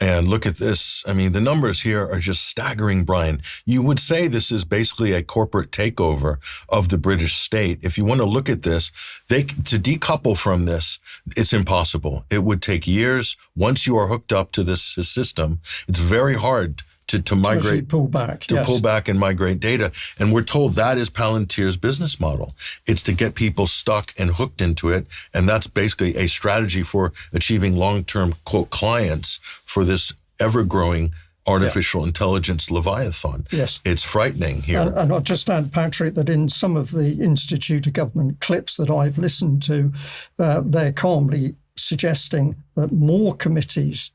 And look at this. I mean, the numbers here are just staggering, Brian. You would say this is basically a corporate takeover of the British state. If you want to look at this, to decouple from this, it's impossible. It would take years. Once you are hooked up to this system, it's very hard to migrate, pull back and migrate data. And we're told that is Palantir's business model. It's to get people stuck and hooked into it. And that's basically a strategy for achieving long-term, quote, clients for this ever-growing artificial intelligence leviathan. Yes. It's frightening here. And I'll just add, Patrick, that in some of the Institute of Government clips that I've listened to, they're calmly suggesting that more committees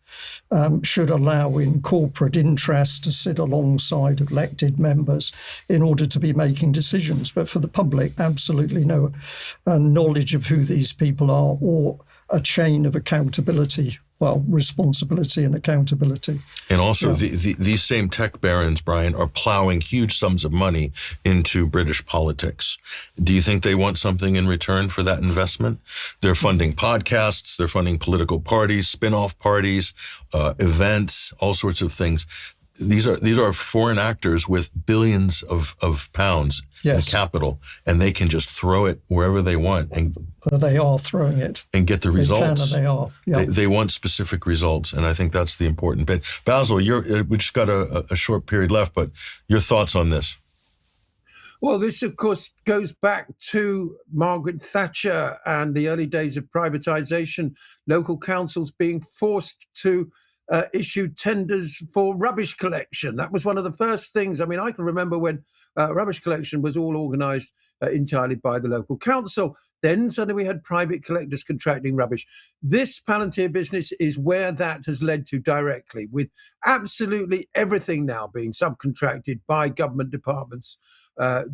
should allow in corporate interest to sit alongside elected members in order to be making decisions. But for the public, absolutely no knowledge of who these people are or a chain of accountability responsibility and accountability. And also, these same tech barons, Brian, are plowing huge sums of money into British politics. Do you think they want something in return for that investment? They're funding podcasts, they're funding political parties, spin-off parties, events, all sorts of things. These are foreign actors with billions of pounds in capital, and they can just throw it wherever they want. And they are throwing it. And get the results. They are. Yeah. They want specific results, and I think that's the important bit. Basil, we just got a short period left, but your thoughts on this? Well, this, of course, goes back to Margaret Thatcher and the early days of privatisation, local councils being forced to issue tenders for rubbish collection. That was one of the first things. I mean, I can remember when rubbish collection was all organised entirely by the local council. Then suddenly we had private collectors contracting rubbish. This Palantir business is where that has led to directly, with absolutely everything now being subcontracted by government departments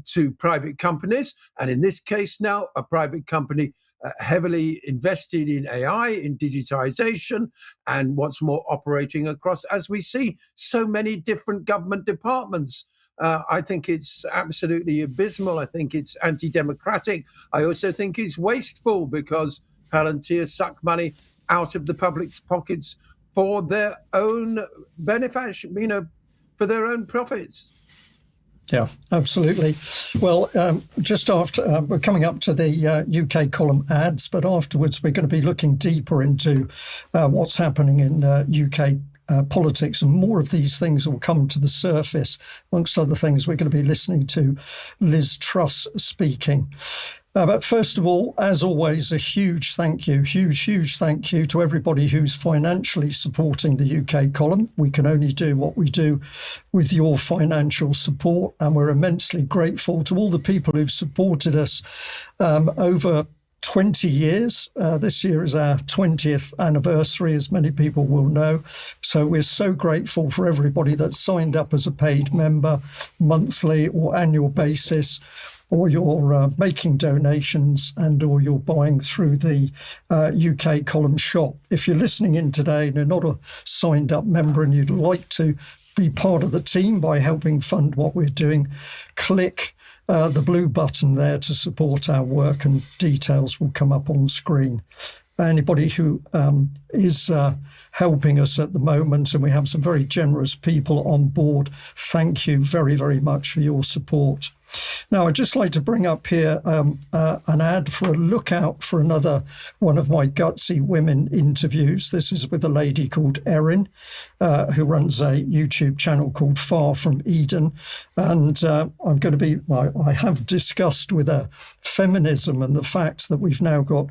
to private companies. And in this case now, a private company heavily invested in AI, in digitization, and what's more, operating across, as we see, so many different government departments. I think it's absolutely abysmal. I think it's anti-democratic. I also think it's wasteful because Palantir suck money out of the public's pockets for their own benefit, for their own profits. Yeah, absolutely. Well, just after, we're coming up to the UK column ads, but afterwards we're going to be looking deeper into what's happening in UK politics, and more of these things will come to the surface. Amongst other things, we're going to be listening to Liz Truss speaking. But first of all, as always, a huge thank you to everybody who's financially supporting the UK column. We can only do what we do with your financial support, and we're immensely grateful to all the people who've supported us over 20 years. This year is our 20th anniversary, as many people will know. So we're so grateful for everybody that's signed up as a paid member, monthly or annual basis, or you're making donations and or you're buying through the UK column shop. If you're listening in today and you're not a signed up member and you'd like to be part of the team by helping fund what we're doing, click the blue button there to support our work, and details will come up on screen. Anybody who is helping us at the moment, and we have some very generous people on board, thank you very, very much for your support. Now, I'd just like to bring up here an ad for a look out for another one of my Gutsy Women interviews. This is with a lady called Erin, who runs a YouTube channel called Far From Eden. And I have discussed with her feminism and the fact that we've now got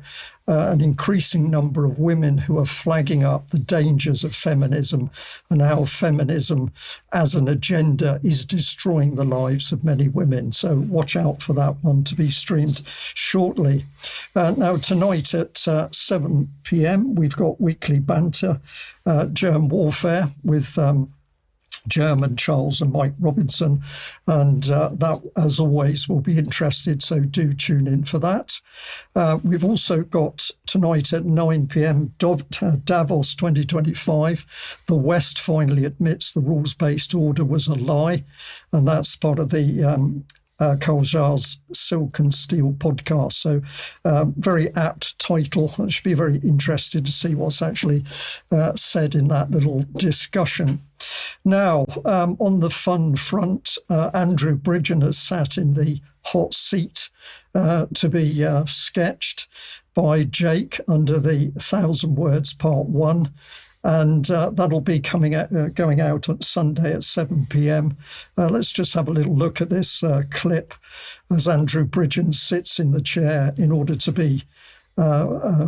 an increasing number of women who are flagging up the dangers of feminism and how feminism as an agenda is destroying the lives of many women. So watch out for that one to be streamed shortly. Now, tonight at 7 p.m, we've got weekly banter, germ warfare with Germ and Charles and Mike Robinson, and that, as always, will be interested, so do tune in for that. We've also got tonight at 9 p.m. Davos 2025. The West finally admits the rules-based order was a lie, and that's part of the Kaljar's Silk and Steel podcast. So very apt title. I should be very interested to see what's actually said in that little discussion. Now, on the fun front, Andrew Bridgen has sat in the hot seat to be sketched by Jake under the 1,000 Words Part 1. And that'll be going out on Sunday at 7 p.m. Let's just have a little look at this clip as Andrew Bridgen sits in the chair in order to be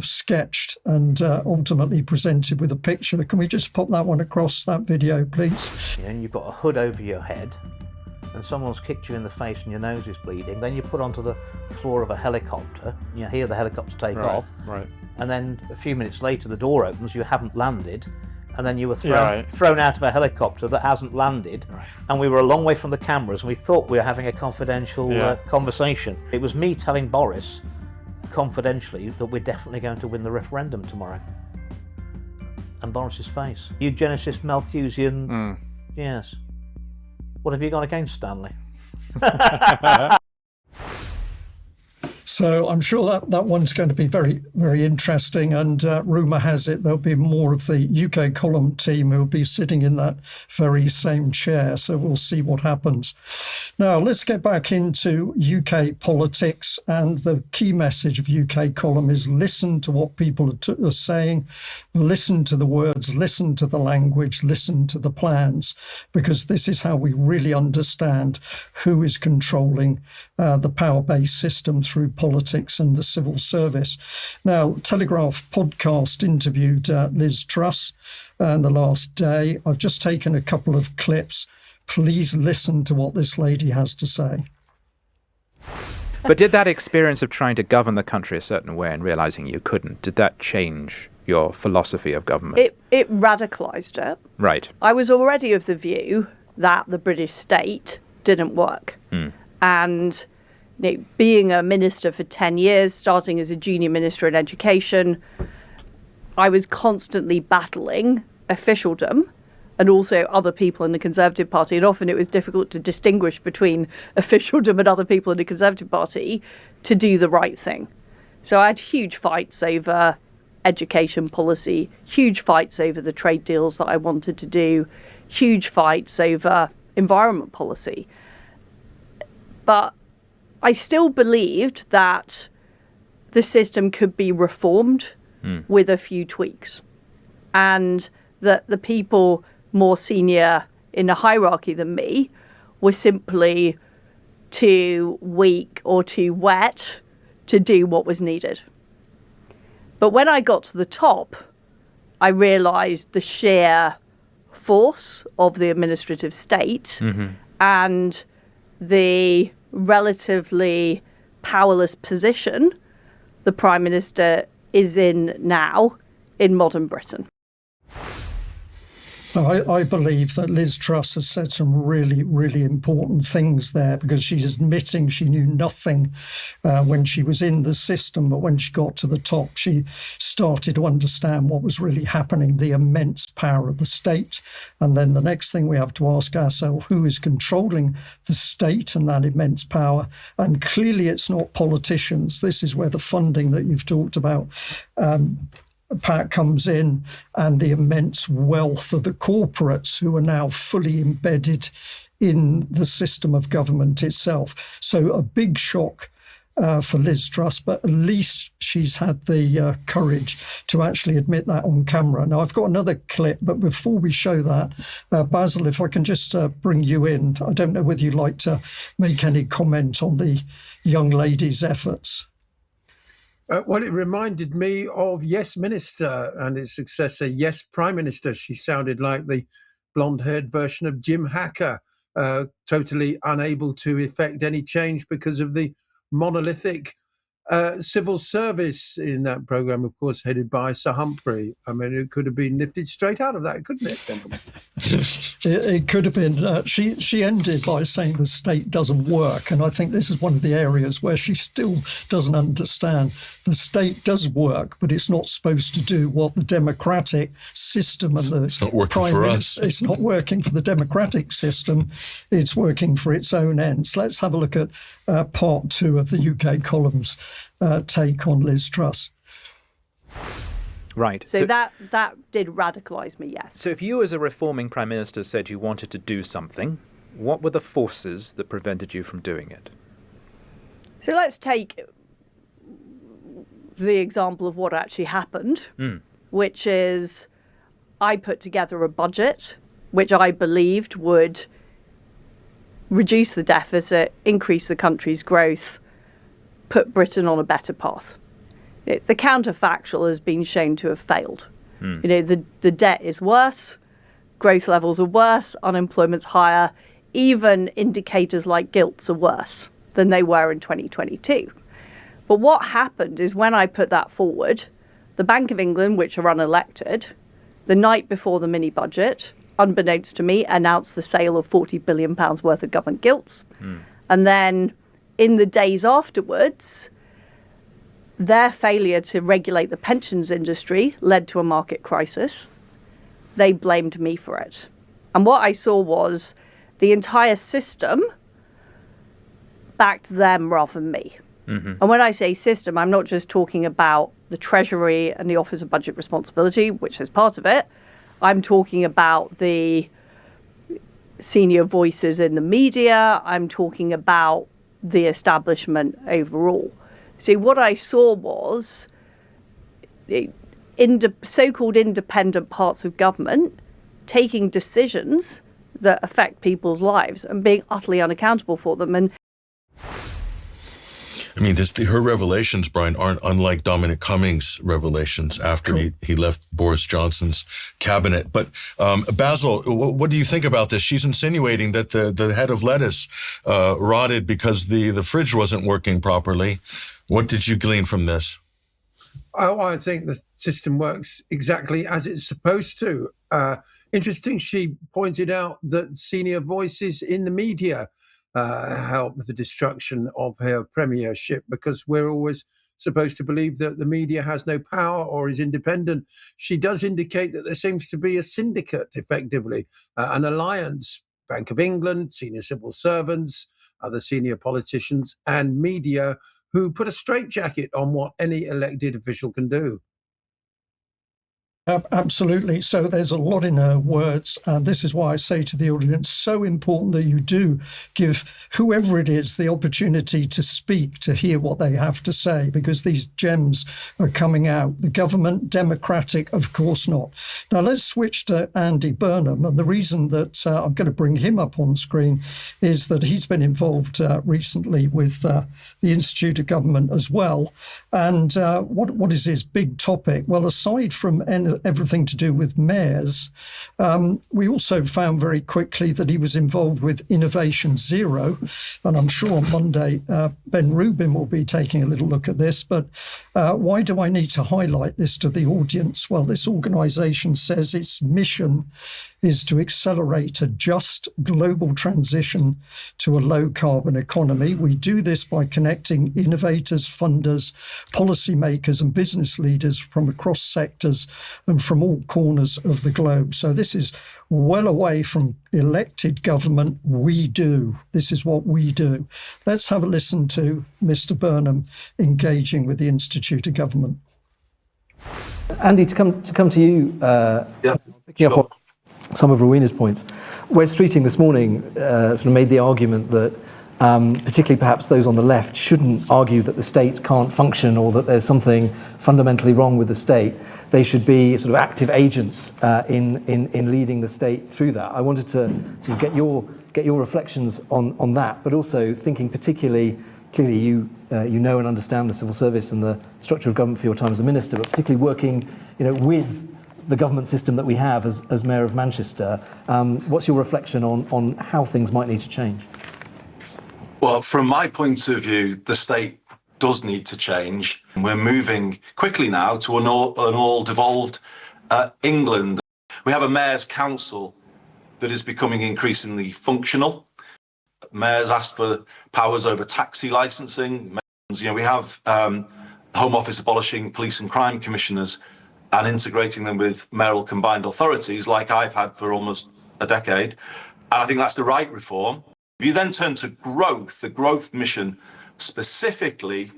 sketched and ultimately presented with a picture. Can we just pop that one across, that video, please? And you've got a hood over your head and someone's kicked you in the face and your nose is bleeding. Then you're put onto the floor of a helicopter. You hear the helicopter take off. Right. And then a few minutes later, the door opens, you haven't landed, and then you were thrown out of a helicopter that hasn't landed, and we were a long way from the cameras, and we thought we were having a confidential conversation. It was me telling Boris, confidentially, that we're definitely going to win the referendum tomorrow. and Boris's face. Eugenicist Malthusian. Yes. What have you got against Stanley? So I'm sure that one's going to be very, very interesting. And rumour has it there'll be more of the UK column team who'll be sitting in that very same chair. So we'll see what happens. Now, let's get back into UK politics. And the key message of UK column is listen to what people are saying, listen to the words, listen to the language, listen to the plans, because this is how we really understand who is controlling the power-based system through politics and the civil service. Now, Telegraph podcast interviewed Liz Truss in the last day. I've just taken a couple of clips. Please listen to what this lady has to say. But did that experience of trying to govern the country a certain way and realising you couldn't, did that change your philosophy of government? It radicalised it. Right. I was already of the view that the British state didn't work. And being a minister for 10 years, starting as a junior minister in education, I was constantly battling officialdom and also other people in the Conservative Party. And often it was difficult to distinguish between officialdom and other people in the Conservative Party to do the right thing. So I had huge fights over education policy, huge fights over the trade deals that I wanted to do, huge fights over environment policy. But I still believed that the system could be reformed with a few tweaks, and that the people more senior in the hierarchy than me were simply too weak or too wet to do what was needed. But when I got to the top, I realised the sheer force of the administrative state and the relatively powerless position the Prime Minister is in now in modern Britain. I believe that Liz Truss has said some really, really important things there, because she's admitting she knew nothing when she was in the system, but when she got to the top, she started to understand what was really happening, the immense power of the state. And then the next thing we have to ask ourselves, who is controlling the state and that immense power? And clearly it's not politicians. This is where the funding that you've talked about, Pat, comes in, and the immense wealth of the corporates who are now fully embedded in the system of government itself. So a big shock for Liz Truss, but at least she's had the courage to actually admit that on camera. Now, I've got another clip, but before we show that, Basil, if I can just bring you in. I don't know whether you'd like to make any comment on the young lady's efforts. Well, it reminded me of Yes Minister and its successor, Yes Prime Minister. She sounded like the blonde-haired version of Jim Hacker, totally unable to effect any change because of the monolithic civil service in that programme, of course, headed by Sir Humphrey. I mean, it could have been lifted straight out of that, couldn't it, gentlemen? It could have been. She ended by saying the state doesn't work, and I think this is one of the areas where she still doesn't understand. The state does work, but it's not supposed to do what the democratic system and the it's not working for us. It's not working for the democratic system. It's working for its own ends. Let's have a look at part 2 of the UK column's take on Liz Truss. Right. So that did radicalise me, yes. So if you as a reforming Prime Minister said you wanted to do something, what were the forces that prevented you from doing it? So let's take the example of what actually happened, which is I put together a budget which I believed would reduce the deficit, increase the country's growth, put Britain on a better path. The counterfactual has been shown to have failed. You know, the debt is worse, growth levels are worse, unemployment's higher, even indicators like gilts are worse than they were in 2022. But what happened is when I put that forward, the Bank of England, which are unelected, the night before the mini budget, unbeknownst to me, announced the sale of £40 billion worth of government gilts. And then in the days afterwards, their failure to regulate the pensions industry led to a market crisis. they blamed me for it. And what I saw was the entire system backed them rather than me. Mm-hmm. And when I say system, I'm not just talking about the Treasury and the Office of Budget Responsibility, which is part of it. I'm talking about the senior voices in the media. I'm talking about the establishment overall. See, what I saw was so-called independent parts of government taking decisions that affect people's lives and being utterly unaccountable for them. And I mean, her revelations, Brian, aren't unlike Dominic Cummings' revelations after he left Boris Johnson's cabinet. But Basil, what do you think about this? She's insinuating that the head of lettuce rotted because the fridge wasn't working properly. What did you glean from this? Oh, I think the system works exactly as it's supposed to. Interesting, she pointed out that senior voices in the media help with the destruction of her premiership, because we're always supposed to believe that the media has no power or is independent. She does indicate that there seems to be a syndicate, effectively, an alliance, Bank of England, senior civil servants, other senior politicians and media, who put a straitjacket on what any elected official can do. Absolutely. So there's a lot in her words. And this is why I say to the audience, so important that you do give whoever it is the opportunity to speak, to hear what they have to say, because these gems are coming out. The government, democratic, of course not. Now let's switch to Andy Burnham. And the reason that I'm going to bring him up on screen is that he's been involved recently with the Institute of Government as well. And what is his big topic? Well, aside from everything to do with mayors, we also found very quickly that he was involved with Innovation Zero. And I'm sure on Monday, Ben Rubin will be taking a little look at this. But why do I need to highlight this to the audience? Well, this organisation says its mission is to accelerate a just global transition to a low-carbon economy. We do this by connecting innovators, funders, policymakers and business leaders from across sectors and from all corners of the globe. So this is well away from elected government. We do. This is what we do. Let's have a listen to Mr. Burnham engaging with the Institute of Government. Andy, to come to you, picking up on some of Rowena's points. Wes Streeting this morning sort of made the argument that particularly perhaps those on the left shouldn't argue that the state can't function or that there's something fundamentally wrong with the state. They should be sort of active agents in leading the state through that. I wanted to get your reflections on that, but also thinking particularly, clearly you know and understand the civil service and the structure of government for your time as a minister, but particularly working with the government system that we have as Mayor of Manchester. What's your reflection on how things might need to change? Well, from my point of view, the state does need to change. We're moving quickly now to an all devolved England. We have a Mayor's Council that is becoming increasingly functional. Mayors asked for powers over taxi licensing. We have the Home Office abolishing police and crime commissioners and integrating them with mayoral combined authorities like I've had for almost a decade. And I think that's the right reform. If you then turn to growth, the growth mission specifically,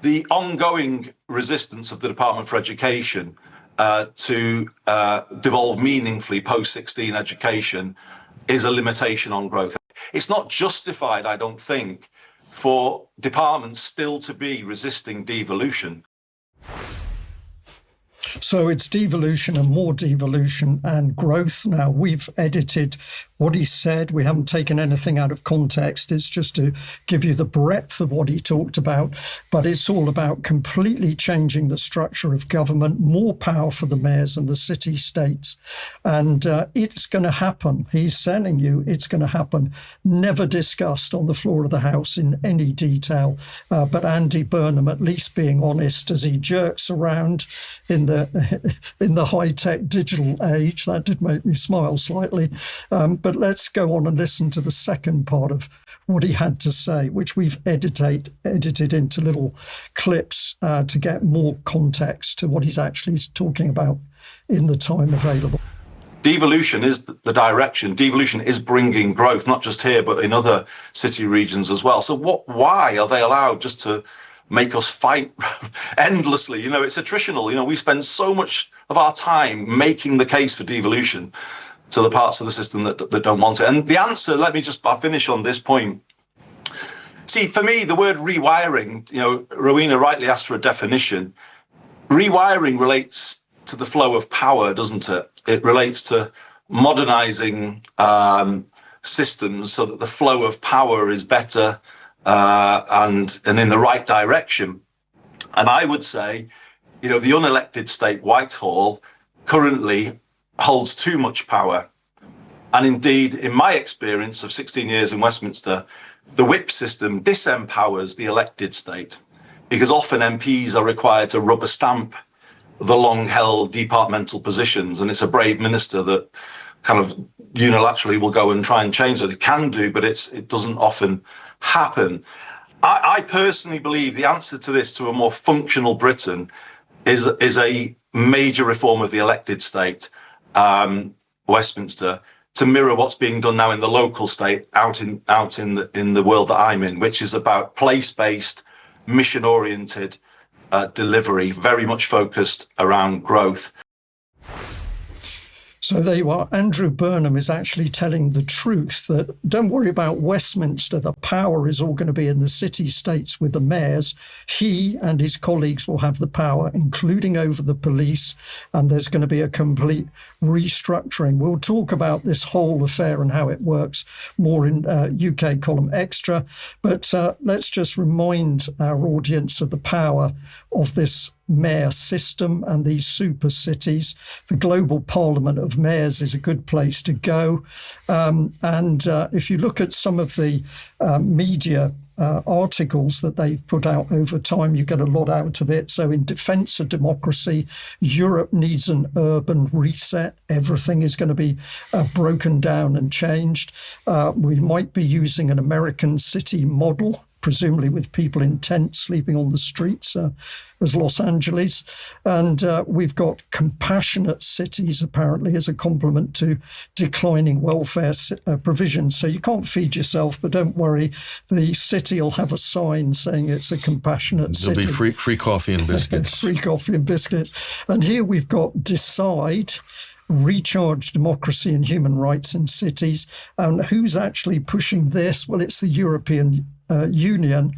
the ongoing resistance of the Department for Education to devolve meaningfully post-16 education is a limitation on growth. It's not justified, I don't think, for departments still to be resisting devolution. So it's devolution and more devolution and growth. Now, we've edited what he said. We haven't taken anything out of context. It's just to give you the breadth of what he talked about. But it's all about completely changing the structure of government, more power for the mayors and the city states. And it's going to happen. He's telling you it's going to happen. Never discussed on the floor of the House in any detail. But Andy Burnham, at least being honest, as he jerks around in the in the high-tech digital age. That did make me smile slightly. But let's go on and listen to the second part of what he had to say, which we've edited into little clips to get more context to what he's actually talking about in the time available. Devolution is the direction. Devolution is bringing growth, not just here, but in other city regions as well. So why are they allowed just to make us fight endlessly? You know, it's attritional. You know, we spend so much of our time making the case for devolution to the parts of the system that don't want it. And the answer, I'll finish on this point. See, for me, the word rewiring, you know, Rowena rightly asked for a definition. Rewiring relates to the flow of power, doesn't it? It relates to modernizing systems so that the flow of power is better and in the right direction. And I would say, you know, the unelected state Whitehall currently holds too much power. And indeed, in my experience of 16 years in Westminster, the whip system disempowers the elected state, because often MPs are required to rubber stamp the long-held departmental positions, and it's a brave minister that kind of unilaterally will go and try and change it. It can do, but it doesn't often happen. I personally believe the answer to this, to a more functional Britain, is a major reform of the elected state, Westminster, to mirror what's being done now in the local state out in the world that I'm in, which is about place-based, mission-oriented delivery, very much focused around growth. So there you are. Andrew Burnham is actually telling the truth that don't worry about Westminster. The power is all going to be in the city-states with the mayors. He and his colleagues will have the power, including over the police, and there's going to be a complete restructuring. We'll talk about this whole affair and how it works more in UK Column Extra, but let's just remind our audience of the power of this mayor system and these super cities. The global parliament of mayors is a good place to go. And if you look at some of the media articles that they've put out over time, you get a lot out of it. So in defense of democracy, Europe needs an urban reset. Everything is going to be broken down and changed. We might be using an American city model, presumably with people in tents sleeping on the streets as Los Angeles. And we've got compassionate cities, apparently, as a complement to declining welfare provisions. So you can't feed yourself, but don't worry, the city will have a sign saying it's a compassionate city. There'll be free coffee and biscuits. Free coffee and biscuits. And here we've got Decide, recharge democracy and human rights in cities. And who's actually pushing this? Well, it's the European Union,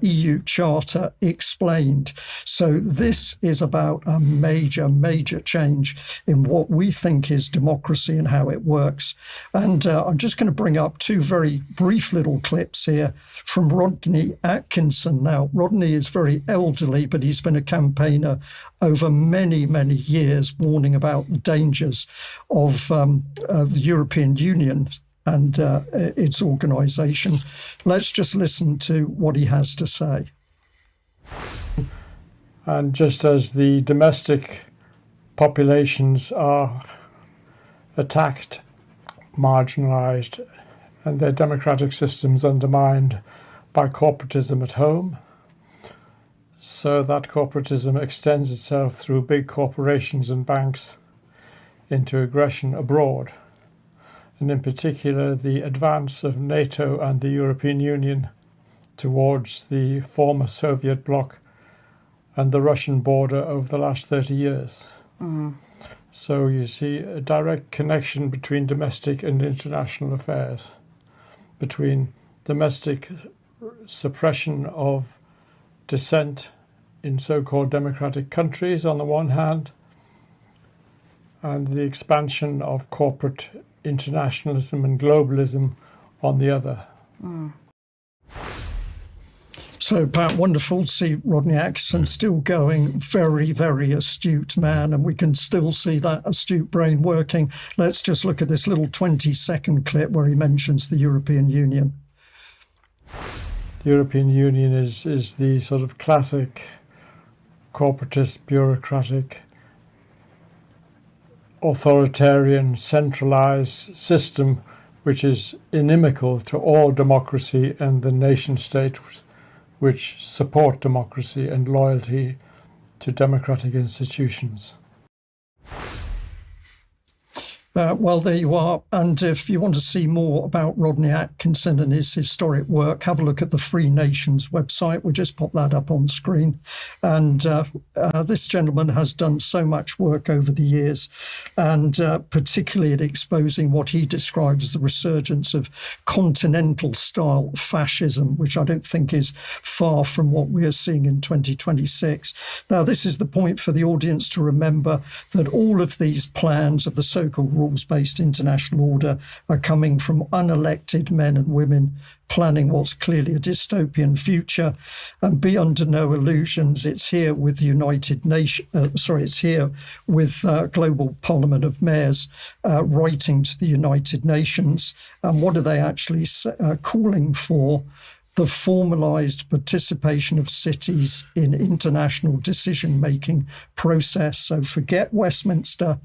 EU Charter Explained. So this is about a major, major change in what we think is democracy and how it works. And I'm just going to bring up two very brief little clips here from Rodney Atkinson. Now, Rodney is very elderly, but he's been a campaigner over many, many years, warning about the dangers of the European Union and its organisation. Let's just listen to what he has to say. And just as the domestic populations are attacked, marginalised, and their democratic systems undermined by corporatism at home, so that corporatism extends itself through big corporations and banks into aggression abroad. And in particular, the advance of NATO and the European Union towards the former Soviet bloc and the Russian border over the last 30 years. Mm-hmm. So you see a direct connection between domestic and international affairs, between domestic suppression of dissent in so-called democratic countries on the one hand, and the expansion of corporate internationalism and globalism on the other. Mm. So, Pat, wonderful to see Rodney Atkinson still going, very, very astute man, and we can still see that astute brain working. Let's just look at this little 20-second clip where he mentions the European Union. The European Union is the sort of classic corporatist, bureaucratic authoritarian, centralized system which is inimical to all democracy and the nation state which support democracy and loyalty to democratic institutions. Well, there you are. And if you want to see more about Rodney Atkinson and his historic work, have a look at the Free Nations website. We'll just pop that up on screen. And this gentleman has done so much work over the years, and particularly in exposing what he describes as the resurgence of continental-style fascism, which I don't think is far from what we are seeing in 2026. Now, this is the point for the audience to remember, that all of these plans of the so-called rules-based international order are coming from unelected men and women planning what's clearly a dystopian future. And be under no illusions, it's here with the United Nations. It's here with Global Parliament of Mayors writing to the United Nations. And what are they actually calling for? The formalised participation of cities in international decision-making process. So forget Westminster.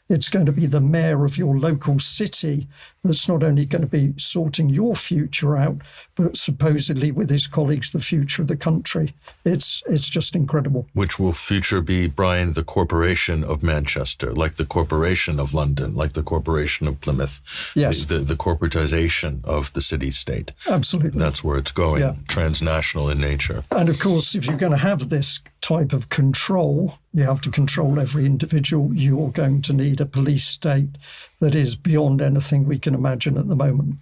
It's going to be the mayor of your local city that's not only going to be sorting your future out, but supposedly with his colleagues, the future of the country. It's just incredible. Which will future be, Brian, the Corporation of Manchester, like the Corporation of London, like the Corporation of Plymouth. Yes. The corporatization of the city-state. Absolutely. That's where it's going, transnational in nature. And of course, if you're going to have this type of control, you have to control every individual. You're going to need a police state that is beyond anything we can imagine at the moment.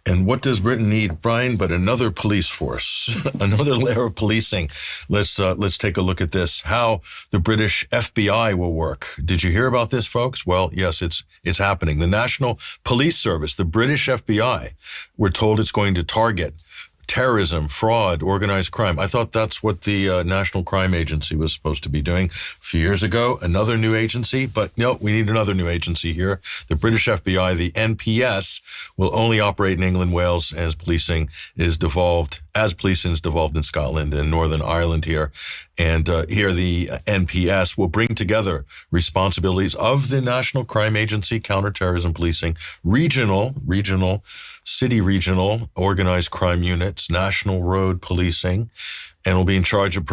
And what does Britain need, Brian, but another police force, another layer of policing? Let's take a look at this, how the British FBI will work. Did you hear about this, folks? Well, yes, it's happening. The National Police Service, the British FBI, we're told it's going to target terrorism, fraud, organized crime. I thought that's what the National Crime Agency was supposed to be doing a few years ago, another new agency, but no, we need another new agency here. The British FBI, the MPS, will only operate in England, Wales, as policing is devolved in Scotland and Northern Ireland here. And here the NPS will bring together responsibilities of the National Crime Agency, counterterrorism policing, regional, city regional, organized crime units, national road policing, and will be in charge of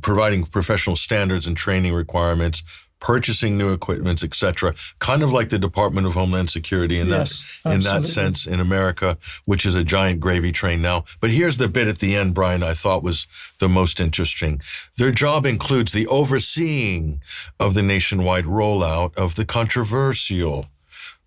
providing professional standards and training requirements, purchasing new equipment, etc., kind of like the Department of Homeland Security in that sense in America, which is a giant gravy train now. But here's the bit at the end, Brian, I thought was the most interesting. Their job includes the overseeing of the nationwide rollout of the controversial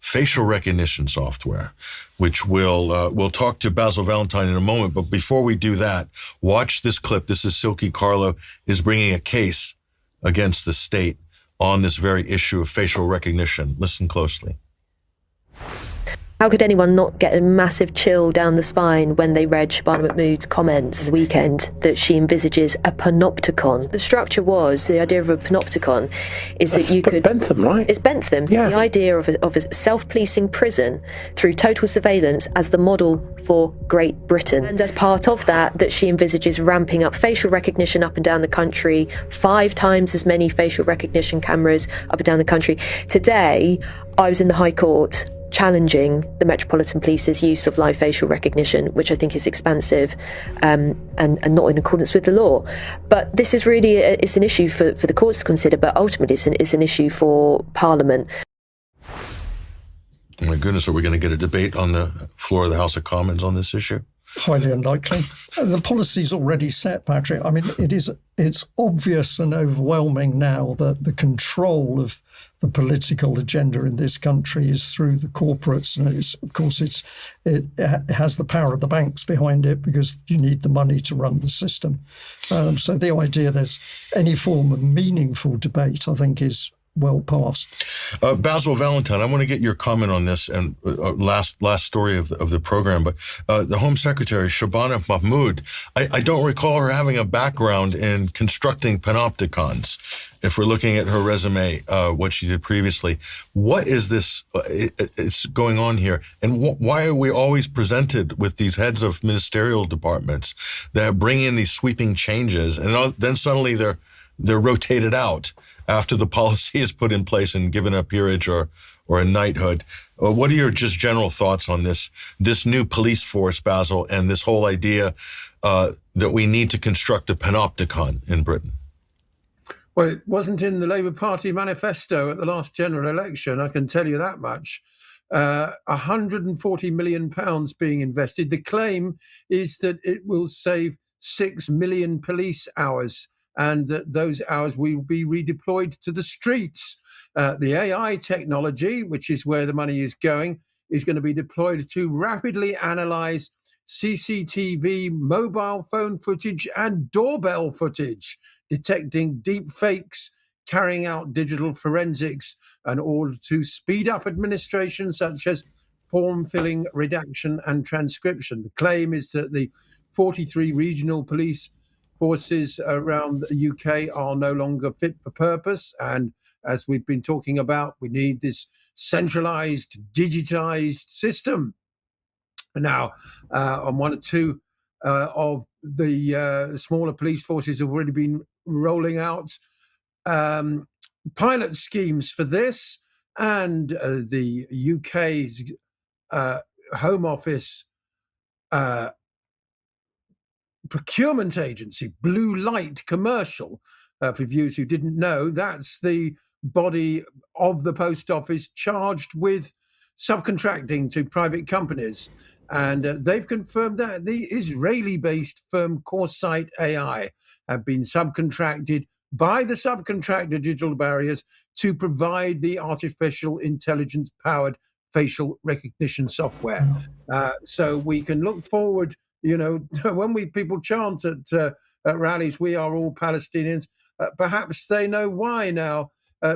facial recognition software, which we'll talk to Basil Valentine in a moment. But before we do that, watch this clip. This is Silke Carlo is bringing a case against the state on this very issue of facial recognition. Listen closely. How could anyone not get a massive chill down the spine when they read Shabana Mahmood's comments this weekend that she envisages a panopticon? The structure was, the idea of a panopticon is that you could... Bentham, right? It's Bentham. Yeah. The idea of a self-policing prison through total surveillance as the model for Great Britain. And as part of that she envisages ramping up facial recognition up and down the country, 5 times as many facial recognition cameras up and down the country. Today, I was in the High Court challenging the Metropolitan Police's use of live facial recognition, which I think is expansive and not in accordance with the law. But this is really, it's an issue for the courts to consider, but ultimately it's an issue for Parliament. Oh my goodness, are we going to get a debate on the floor of the House of Commons on this issue? Highly unlikely. The policy's already set, Patrick. I mean, it's obvious and overwhelming now that the control of the political agenda in this country is through the corporates, and it has the power of the banks behind it because you need the money to run the system. So the idea there's any form of meaningful debate, I think, is well past. Basil Valentine, I want to get your comment on this and last story of the program. But the Home Secretary, Shabana Mahmood, I don't recall her having a background in constructing panopticons. If we're looking at her resume, what she did previously, what is this it's going on here? And why are we always presented with these heads of ministerial departments that bring in these sweeping changes, and then suddenly they're they're rotated out after the policy is put in place and given a peerage or a knighthood. What are your just general thoughts on this new police force, Basil, and this whole idea that we need to construct a panopticon in Britain? Well, it wasn't in the Labour Party manifesto at the last general election, I can tell you that much. £140 million being invested. The claim is that it will save 6 million police hours, and that those hours will be redeployed to the streets. The AI technology, which is where the money is going to be deployed to rapidly analyze CCTV, mobile phone footage, and doorbell footage, detecting deep fakes, carrying out digital forensics, in order to speed up administration, such as form filling, redaction, and transcription. The claim is that the 43 regional police forces around the UK are no longer fit for purpose. And as we've been talking about, we need this centralized, digitized system. Now, on one or two of the smaller police forces have already been rolling out pilot schemes for this, and the UK's Home Office procurement agency, Blue Light Commercial, for viewers who didn't know, that's the body of the post office charged with subcontracting to private companies. And they've confirmed that the Israeli-based firm Coresight AI have been subcontracted by the subcontractor Digital Barriers to provide the artificial intelligence-powered facial recognition software. So we can look forward, when people chant at rallies, "We are all Palestinians," perhaps they know why now,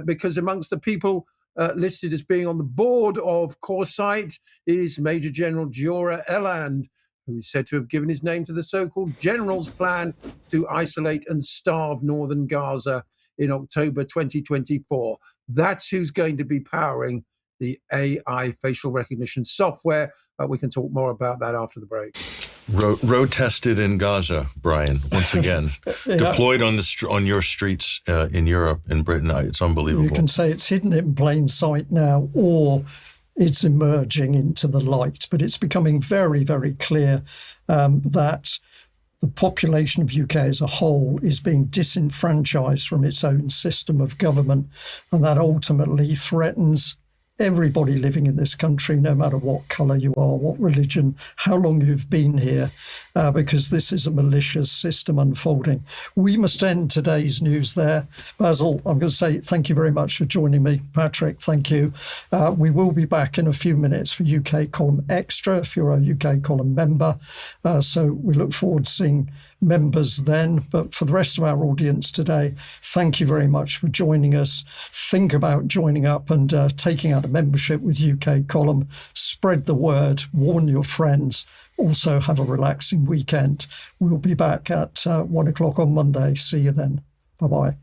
because amongst the people listed as being on the board of Coresight is Major General Giora Eland, who is said to have given his name to the so-called General's Plan to isolate and starve northern Gaza in October 2024. That's who's going to be powering the AI facial recognition software. We can talk more about that after the break. Road tested in Gaza, Brian, once again. Yeah. Deployed on your streets in Europe, in Britain. It's unbelievable. You can say it's hidden in plain sight now, or it's emerging into the light. But it's becoming very, very clear that the population of UK as a whole is being disenfranchised from its own system of government, and that ultimately threatens everybody living in this country, no matter what colour you are, what religion, how long you've been here, because this is a malicious system unfolding. We must end today's news there. Basil, I'm going to say thank you very much for joining me. Patrick, thank you. We will be back in a few minutes for UK Column Extra, if you're a UK Column member. So we look forward to seeing members then. But for the rest of our audience today, thank you very much for joining us. Think about joining up and taking out a membership with UK Column. Spread the word, warn your friends. Also have a relaxing weekend. We'll be back at 1 o'clock on Monday. See you then. Bye-bye.